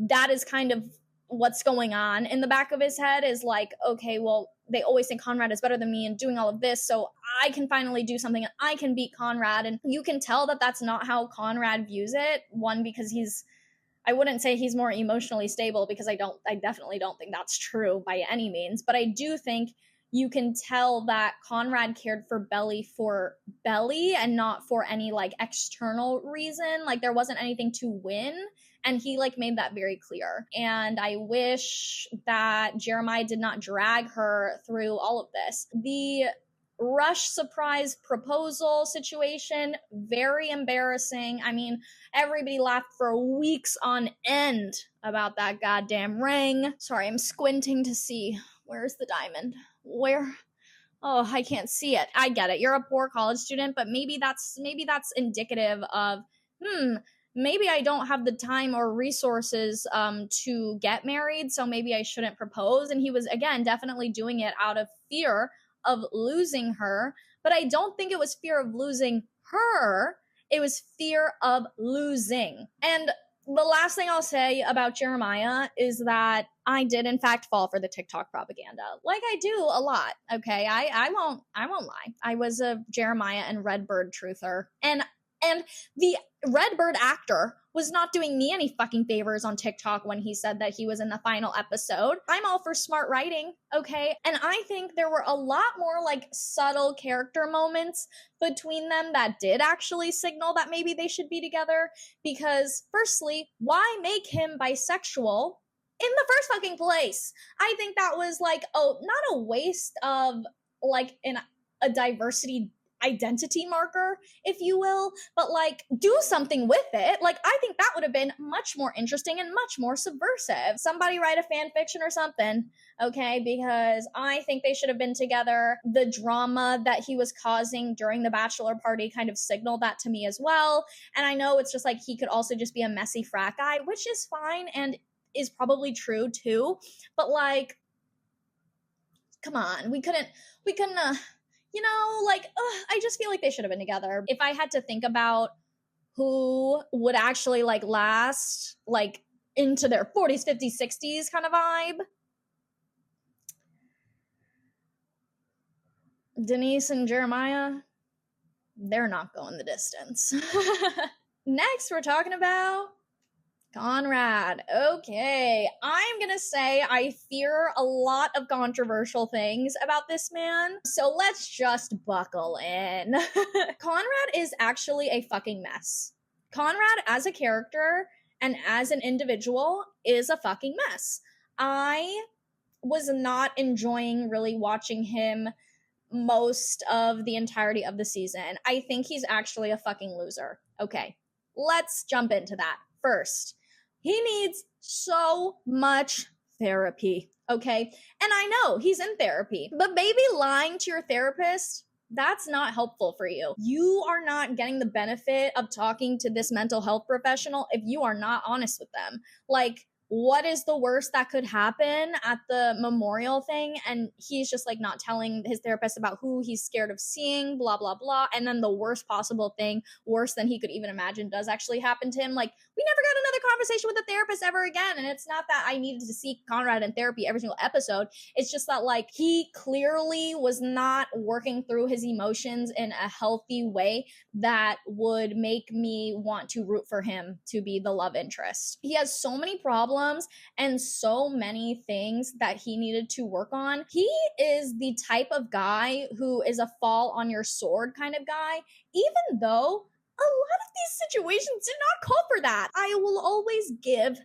that is kind of what's going on in the back of his head, is like, okay, well, they always think Conrad is better than me and doing all of this, so I can finally do something and I can beat Conrad. And you can tell that that's not how Conrad views it. One, because I wouldn't say he's more emotionally stable, because I definitely don't think that's true by any means, but I do think you can tell that Conrad cared for Belly and not for any like external reason. Like there wasn't anything to win. And he like made that very clear. And I wish that Jeremiah did not drag her through all of this. The rush surprise proposal situation, very embarrassing. I mean, everybody laughed for weeks on end about that goddamn ring. Sorry, I'm squinting to see. Where's the diamond? Where? Oh, I can't see it. I get it. You're a poor college student, but maybe that's indicative of, maybe I don't have the time or resources to get married, so maybe I shouldn't propose. And he was, again, definitely doing it out of fear of losing her. But I don't think it was fear of losing her. It was fear of losing. And the last thing I'll say about Jeremiah is that I did in fact fall for the TikTok propaganda. Like I do a lot, okay? I won't lie. I was a Jeremiah and Redbird truther. And the Redbird actor was not doing me any fucking favors on TikTok when he said that he was in the final episode. I'm all for smart writing, okay? And I think there were a lot more like subtle character moments between them that did actually signal that maybe they should be together. Because firstly, why make him bisexual in the first fucking place? I think that was like, not a waste of like a diversity identity marker, if you will, but like do something with it. Like I think that would have been much more interesting and much more subversive. Somebody write a fan fiction or something, okay? Because I think they should have been together. The drama that he was causing during the bachelor party kind of signaled that to me as well. And I know it's just like he could also just be a messy frat guy, which is fine and is probably true too, but like, come on, we couldn't I just feel like they should have been together. If I had to think about who would actually like last like into their 40s, 50s, 60s kind of vibe, Denise and Jeremiah, they're not going the distance. Next, we're talking about Conrad. Okay, I'm gonna say I fear a lot of controversial things about this man, so let's just buckle in. Conrad is actually a fucking mess. Conrad as a character and as an individual is a fucking mess. I was not enjoying really watching him most of the entirety of the season. I think he's actually a fucking loser. Okay, let's jump into that. First, he needs so much therapy, okay? And I know he's in therapy, but baby, lying to your therapist, that's not helpful for you. You are not getting the benefit of talking to this mental health professional if you are not honest with them. Like, what is the worst that could happen at the memorial thing? And he's just like not telling his therapist about who he's scared of seeing, blah, blah, blah. And then the worst possible thing, worse than he could even imagine, does actually happen to him. Like, we never got another conversation with a therapist ever again. And it's not that I needed to see Conrad in therapy every single episode. It's just that, like, he clearly was not working through his emotions in a healthy way that would make me want to root for him to be the love interest. He has so many problems and so many things that he needed to work on. He is the type of guy who is a fall on your sword kind of guy, even though a lot of these situations did not call for that. I will always give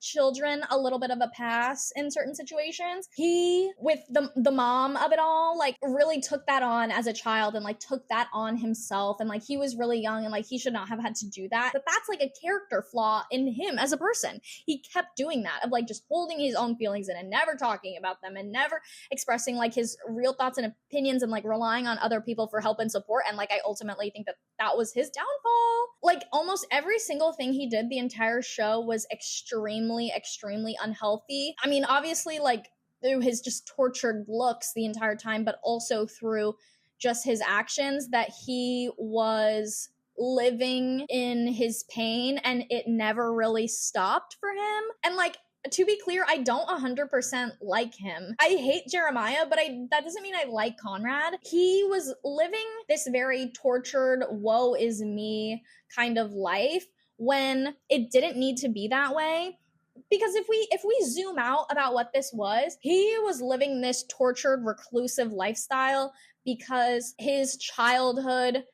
children a little bit of a pass in certain situations. He, with the mom of it all, like really took that on as a child and like took that on himself, and like he was really young and like he should not have had to do that. But that's like a character flaw in him as a person. He kept doing that, of like just holding his own feelings in and never talking about them and never expressing like his real thoughts and opinions, and like relying on other people for help and support. And like I ultimately think that that was his downfall. Like almost every single thing he did the entire show was extremely unhealthy. I mean, obviously, like through his just tortured looks the entire time, but also through just his actions, that he was living in his pain and it never really stopped for him. And like, to be clear, I don't 100% like him. I hate Jeremiah, but that doesn't mean I like Conrad. He was living this very tortured, woe is me kind of life when it didn't need to be that way. Because if we zoom out about what this was, he was living this tortured, reclusive lifestyle because his childhood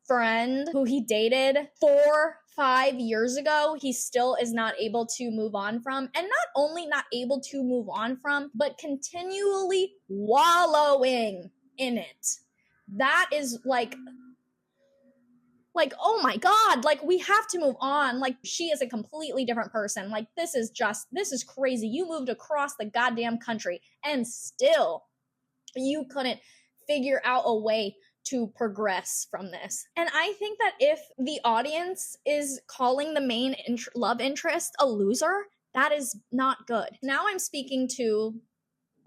friend who he dated 4-5 years ago, he still is not able to move on from. And not only not able to move on from, but continually wallowing in it. That is like, oh my God, like we have to move on. Like she is a completely different person. Like this is crazy. You moved across the goddamn country and still you couldn't figure out a way to progress from this. And I think that if the audience is calling the main love interest a loser, that is not good. Now I'm speaking to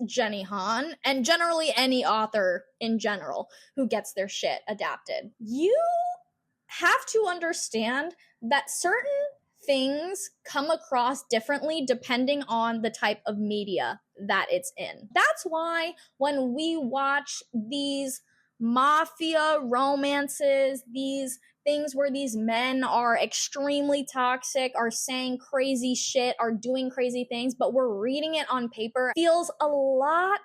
Jenny Han and generally any author in general who gets their shit adapted. You have to understand that certain things come across differently depending on the type of media that it's in. That's why when we watch these mafia romances, these things where these men are extremely toxic, are saying crazy shit, are doing crazy things, but we're reading it on paper, feels a lot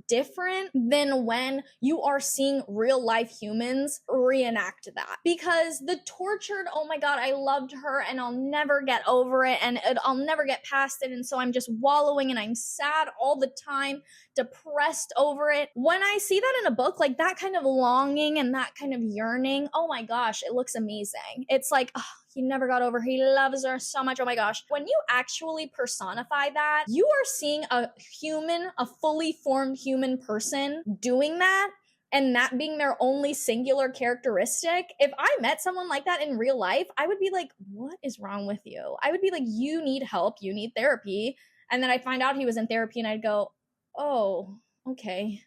different than when you are seeing real life humans reenact that. Because the tortured, oh my God, I loved her and I'll never get over it and I'll never get past it, and so I'm just wallowing and I'm sad all the time, depressed over it. When I see that in a book, like that kind of longing and that kind of yearning, oh my gosh, it looks amazing. It's like, oh, he never got over her. He loves her so much. Oh my gosh. When you actually personify that, you are seeing a human, a fully formed human person doing that, and that being their only singular characteristic. If I met someone like that in real life, I would be like, what is wrong with you? I would be like, you need help. You need therapy. And then I'd find out he was in therapy and I'd go, oh, okay.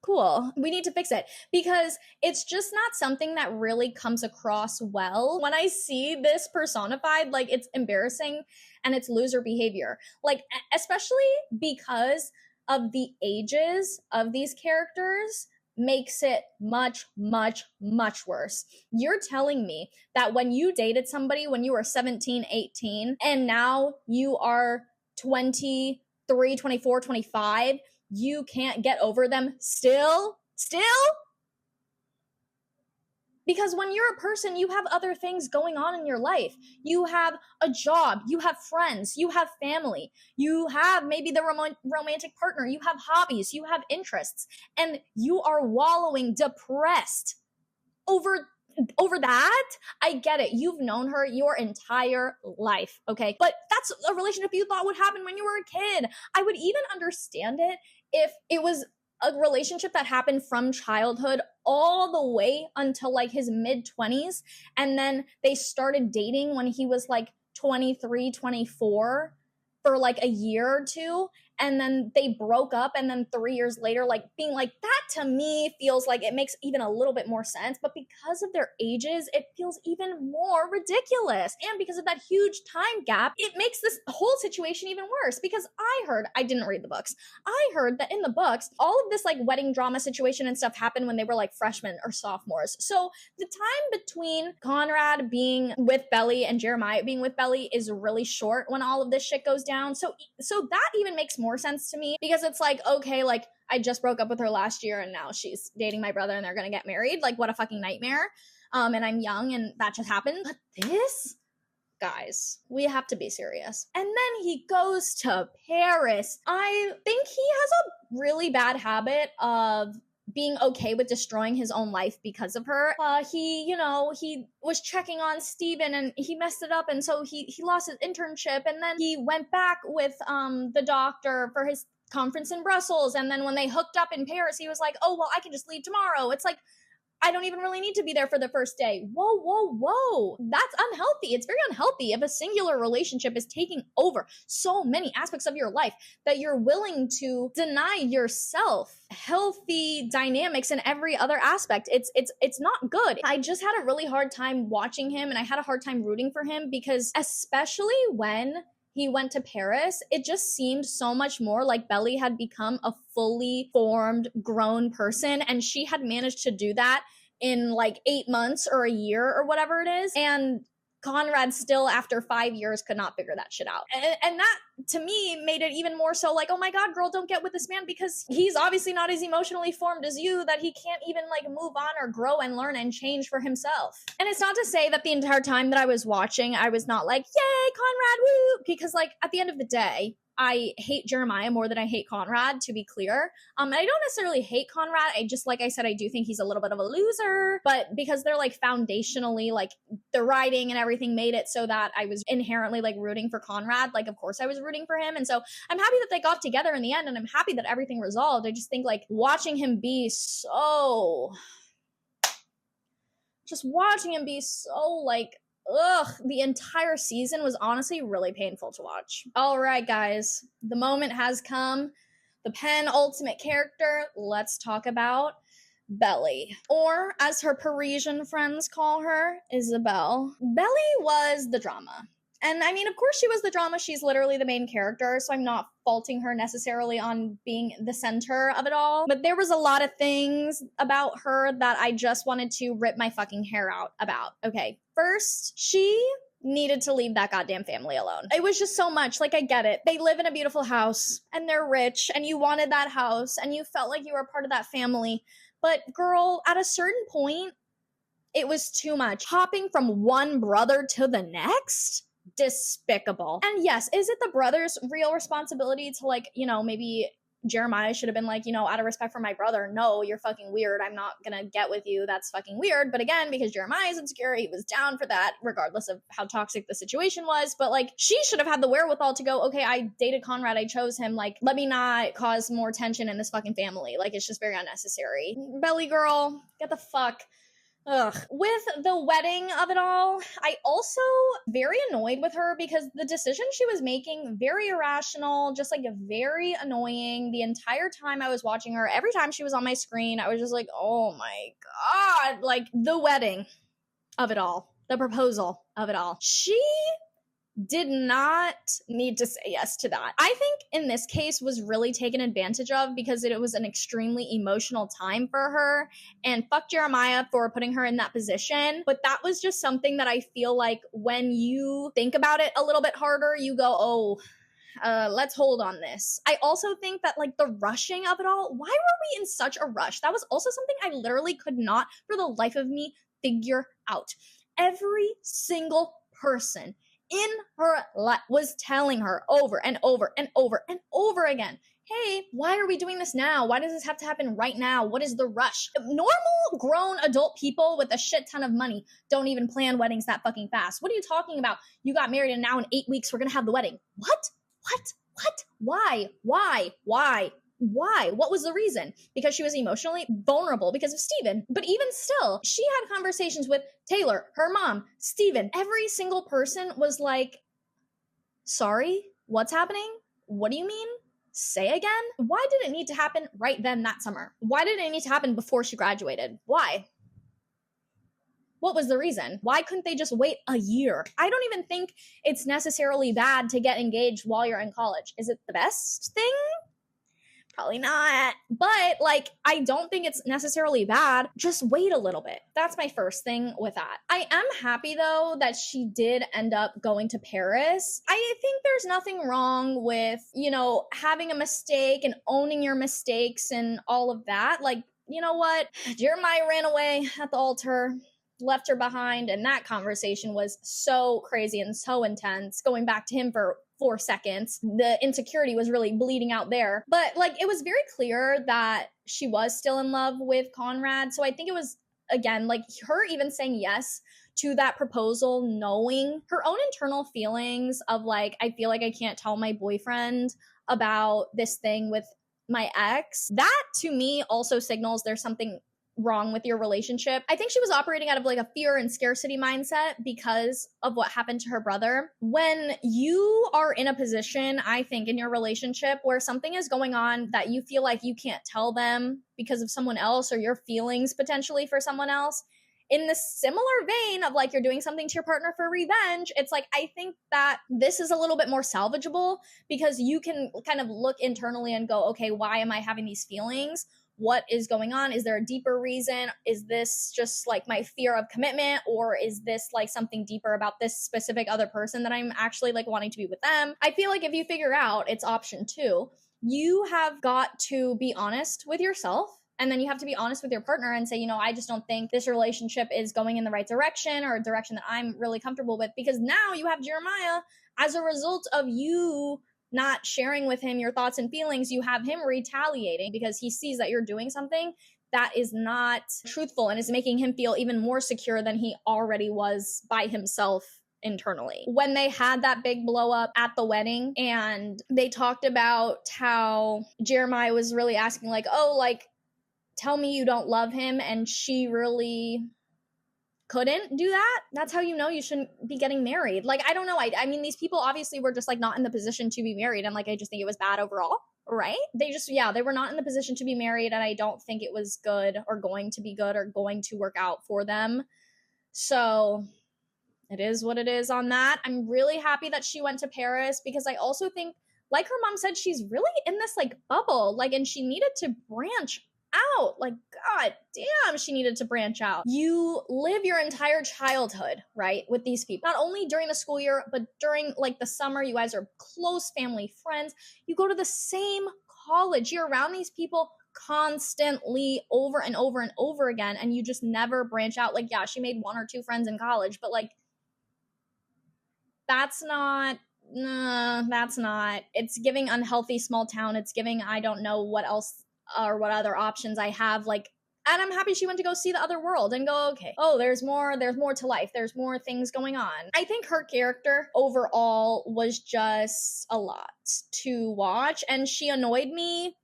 Cool. We need to fix it, because it's just not something that really comes across well. When I see this personified, like it's embarrassing and it's loser behavior. Like, especially because of the ages of these characters makes it much worse. You're telling me that when you dated somebody when you were 17, 18, and now you are 23, 24, 25, you can't get over them still? Because when you're a person, you have other things going on in your life. You have a job, you have friends, you have family, you have maybe the romantic partner, you have hobbies, you have interests, and you are wallowing depressed over that. I get it. You've known her your entire life, okay? But that's a relationship you thought would happen when you were a kid. I would even understand it if it was a relationship that happened from childhood all the way until like his mid-20s, and then they started dating when he was like 23, 24 for like a year or two, and then they broke up, and then 3 years later, like being like, that to me feels like it makes even a little bit more sense, but because of their ages, it feels even more ridiculous. And because of that huge time gap, it makes this whole situation even worse, because I didn't read the books. I heard that in the books, all of this like wedding drama situation and stuff happened when they were like freshmen or sophomores. So the time between Conrad being with Belly and Jeremiah being with Belly is really short when all of this shit goes down. So that even makes more sense to me, because it's like, okay, like I just broke up with her last year and now she's dating my brother and they're gonna get married. Like, what a fucking nightmare. And I'm young and that just happened. But this, guys, we have to be serious. And then he goes to Paris. I think he has a really bad habit of being okay with destroying his own life because of her. He was checking on Steven and he messed it up, and so he lost his internship, and then he went back with the doctor for his conference in Brussels, and then when they hooked up in Paris, he was like, oh, well, I can just leave tomorrow. It's like, I don't even really need to be there for the first day. Whoa. That's unhealthy. It's very unhealthy if a singular relationship is taking over so many aspects of your life that you're willing to deny yourself healthy dynamics in every other aspect. It's not good. I just had a really hard time watching him, and I had a hard time rooting for him, because especially when he went to Paris, it just seemed so much more like Belly had become a fully formed, grown person, and she had managed to do that in like 8 months or a year or whatever it is. And Conrad still, after 5 years, could not figure that shit out. And that, to me, made it even more so like, oh my God, girl, don't get with this man, because he's obviously not as emotionally formed as you, that he can't even like move on or grow and learn and change for himself. And it's not to say that the entire time that I was watching, I was not like, yay, Conrad, woo! Because like, at the end of the day, I hate Jeremiah more than I hate Conrad, to be clear. And I don't necessarily hate Conrad. I just, like I said, I do think he's a little bit of a loser. But because they're like foundationally, like the writing and everything made it so that I was inherently like rooting for Conrad. Like, of course I was rooting for him. And so I'm happy that they got together in the end, and I'm happy that everything resolved. I just think like watching him be so like, the entire season was honestly really painful to watch. All right, guys, the moment has come. The penultimate character. Let's talk about Belly, or as her Parisian friends call her, Isabelle. Belly was the drama. And I mean, of course she was the drama. She's literally the main character, so I'm not faulting her necessarily on being the center of it all. But there was a lot of things about her that I just wanted to rip my fucking hair out about. Okay, first, she needed to leave that goddamn family alone. It was just so much. Like, I get it. They live in a beautiful house, and they're rich, and you wanted that house, and you felt like you were part of that family. But girl, at a certain point, it was too much. Hopping from one brother to the next? Despicable. And yes, is it the brother's real responsibility to, like, you know, maybe Jeremiah should have been like, you know, out of respect for my brother, no, you're fucking weird, I'm not gonna get with you, that's fucking weird. But again, because Jeremiah is insecure, he was down for that, regardless of how toxic the situation was. But like, she should have had the wherewithal to go, okay, I dated Conrad, I chose him, like, let me not cause more tension in this fucking family. Like, it's just very unnecessary. Belly girl, get the fuck. Ugh. With the wedding of it all, I also very annoyed with her, because the decision she was making, very irrational, just like very annoying. The entire time I was watching her, every time she was on my screen, I was just like, oh my God, like the wedding of it all, the proposal of it all. She did not need to say yes to that. I think in this case was really taken advantage of, because it was an extremely emotional time for her, and fuck Jeremiah for putting her in that position. But that was just something that I feel like when you think about it a little bit harder, you go, oh, let's hold on this. I also think that like the rushing of it all, why were we in such a rush? That was also something I literally could not for the life of me figure out. Every single person in her life was telling her over and over and over and over again, hey, why are we doing this now? Why does this have to happen right now? What is the rush? Normal, grown adult people with a shit ton of money don't even plan weddings that fucking fast. What are you talking about? You got married and now in 8 weeks we're gonna have the wedding. What? Why? What was the reason? Because she was emotionally vulnerable because of Steven. But even still, she had conversations with Taylor, her mom, Steven. Every single person was like, Sorry? What's happening? What do you mean? Say again? Why did it need to happen right then that summer? Why did it need to happen before she graduated? Why? What was the reason? Why couldn't they just wait a year? I don't even think it's necessarily bad to get engaged while you're in college. Is it the best thing? Probably not. But like, I don't think it's necessarily bad. Just wait a little bit. That's my first thing with that. I am happy though that she did end up going to Paris. I think there's nothing wrong with, you know, having a mistake and owning your mistakes and all of that. Like, you know what? Jeremiah ran away at the altar, left her behind, and that conversation was so crazy and so intense, going back to him for 4 seconds. The insecurity was really bleeding out there. But like, it was very clear that she was still in love with Conrad. So I think it was, again, like her even saying yes to that proposal, knowing her own internal feelings of like, I feel like I can't tell my boyfriend about this thing with my ex. That to me also signals there's something wrong with your relationship. I think she was operating out of like a fear and scarcity mindset because of what happened to her brother. When you are in a position, I think, in your relationship where something is going on that you feel like you can't tell them because of someone else or your feelings potentially for someone else, in the similar vein of like you're doing something to your partner for revenge, it's like, I think that this is a little bit more salvageable because you can kind of look internally and go, okay, why am I having these feelings? What is going on? Is there a deeper reason? Is this just like my fear of commitment? Or is this like something deeper about this specific other person that I'm actually like wanting to be with them? I feel like if you figure out it's option 2, you have got to be honest with yourself. And then you have to be honest with your partner and say, you know, I just don't think this relationship is going in the right direction or a direction that I'm really comfortable with. Because now you have Jeremiah as a result of you not sharing with him your thoughts and feelings. You have him retaliating because he sees that you're doing something that is not truthful and is making him feel even more secure than he already was by himself internally. When they had that big blow up at the wedding and they talked about how Jeremiah was really asking like, oh, like, tell me you don't love him, and she really couldn't do that, that's how you know you shouldn't be getting married. Like, I don't know. I mean, these people obviously were just like not in the position to be married. And like, I just think it was bad overall, right? They just, yeah, they were not in the position to be married. And I don't think it was good or going to be good or going to work out for them. So it is what it is on that. I'm really happy that she went to Paris because I also think, like her mom said, she's really in this like bubble, like, and she needed to branch out. Like, god damn, she needed to branch out. You live your entire childhood, right, with these people, not only during the school year but during like the summer. You guys are close family friends, you go to the same college, you're around these people constantly over and over and over again, and you just never branch out. Like, yeah, she made 1 or 2 friends in college, but like, that's not it's giving unhealthy small town. It's giving, I don't know what else or what other options I have. Like, and I'm happy she went to go see the other world and go, okay, oh, there's more to life. There's more things going on. I think her character overall was just a lot to watch, and she annoyed me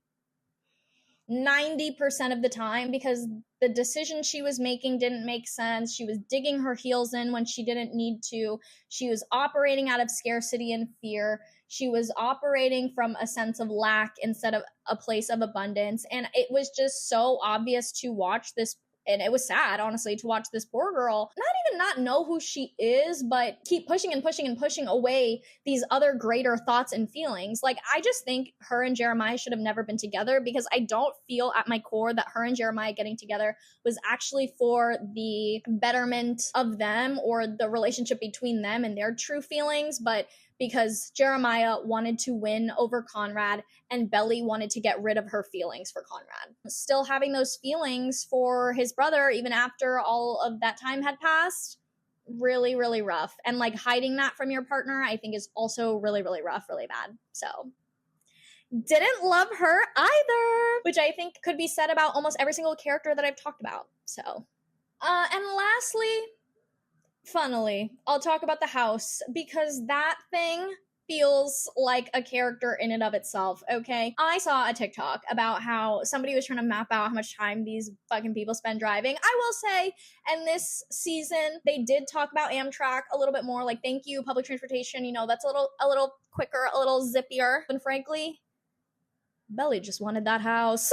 90% of the time because the decision she was making didn't make sense. She was digging her heels in when she didn't need to. She was operating out of scarcity and fear. She was operating from a sense of lack instead of a place of abundance. And it was just so obvious to watch this. And it was sad, honestly, to watch this poor girl not know who she is, but keep pushing and pushing and pushing away these other greater thoughts and feelings. Like, I just think her and Jeremiah should have never been together because I don't feel at my core that her and Jeremiah getting together was actually for the betterment of them or the relationship between them and their true feelings, but because Jeremiah wanted to win over Conrad and Belly wanted to get rid of her feelings for Conrad. Still having those feelings for his brother, even after all of that time had passed, really, really rough. And like hiding that from your partner, I think is also really, really rough, really bad. So didn't love her either, which I think could be said about almost every single character that I've talked about. So, and lastly, funnily, I'll talk about the house because that thing feels like a character in and of itself, okay? I saw a TikTok about how somebody was trying to map out how much time these fucking people spend driving. I will say, and this season, they did talk about Amtrak a little bit more, like, thank you, public transportation, you know, that's a little quicker, a little zippier. And frankly, Belly just wanted that house.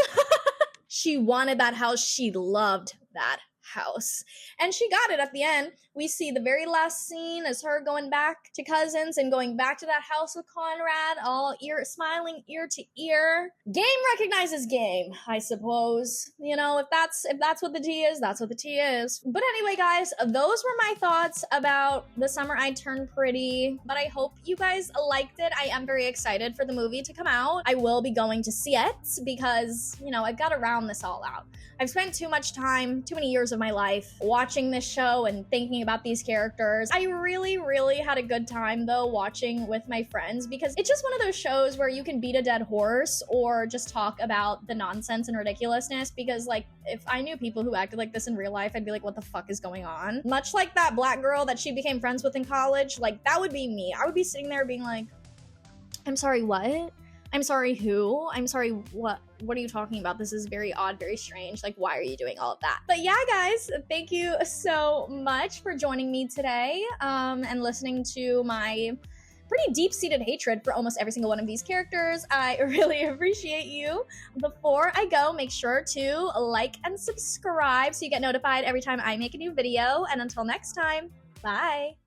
She wanted that house. She loved that house. And she got it at the end. We see the very last scene as her going back to Cousins and going back to that house with Conrad, all smiling ear to ear. Game recognizes game, I suppose. You know, if that's what the tea is, that's what the tea is. But anyway, guys, those were my thoughts about The Summer I Turned Pretty. But I hope you guys liked it. I am very excited for the movie to come out. I will be going to see it because, you know, I've got to round this all out. I've spent too much time, too many years of my life watching this show and thinking about these characters. I really, really had a good time though watching with my friends because it's just one of those shows where you can beat a dead horse or just talk about the nonsense and ridiculousness because like if I knew people who acted like this in real life, I'd be like, what the fuck is going on? Much like that black girl that she became friends with in college, like that would be me. I would be sitting there being like, I'm sorry, what? I'm sorry, who? I'm sorry, what? What are you talking about? This is very odd, very strange. Like, why are you doing all of that? But yeah, guys, thank you so much for joining me today and listening to my pretty deep-seated hatred for almost every single one of these characters. I really appreciate you. Before I go, make sure to like and subscribe so you get notified every time I make a new video. And until next time, bye.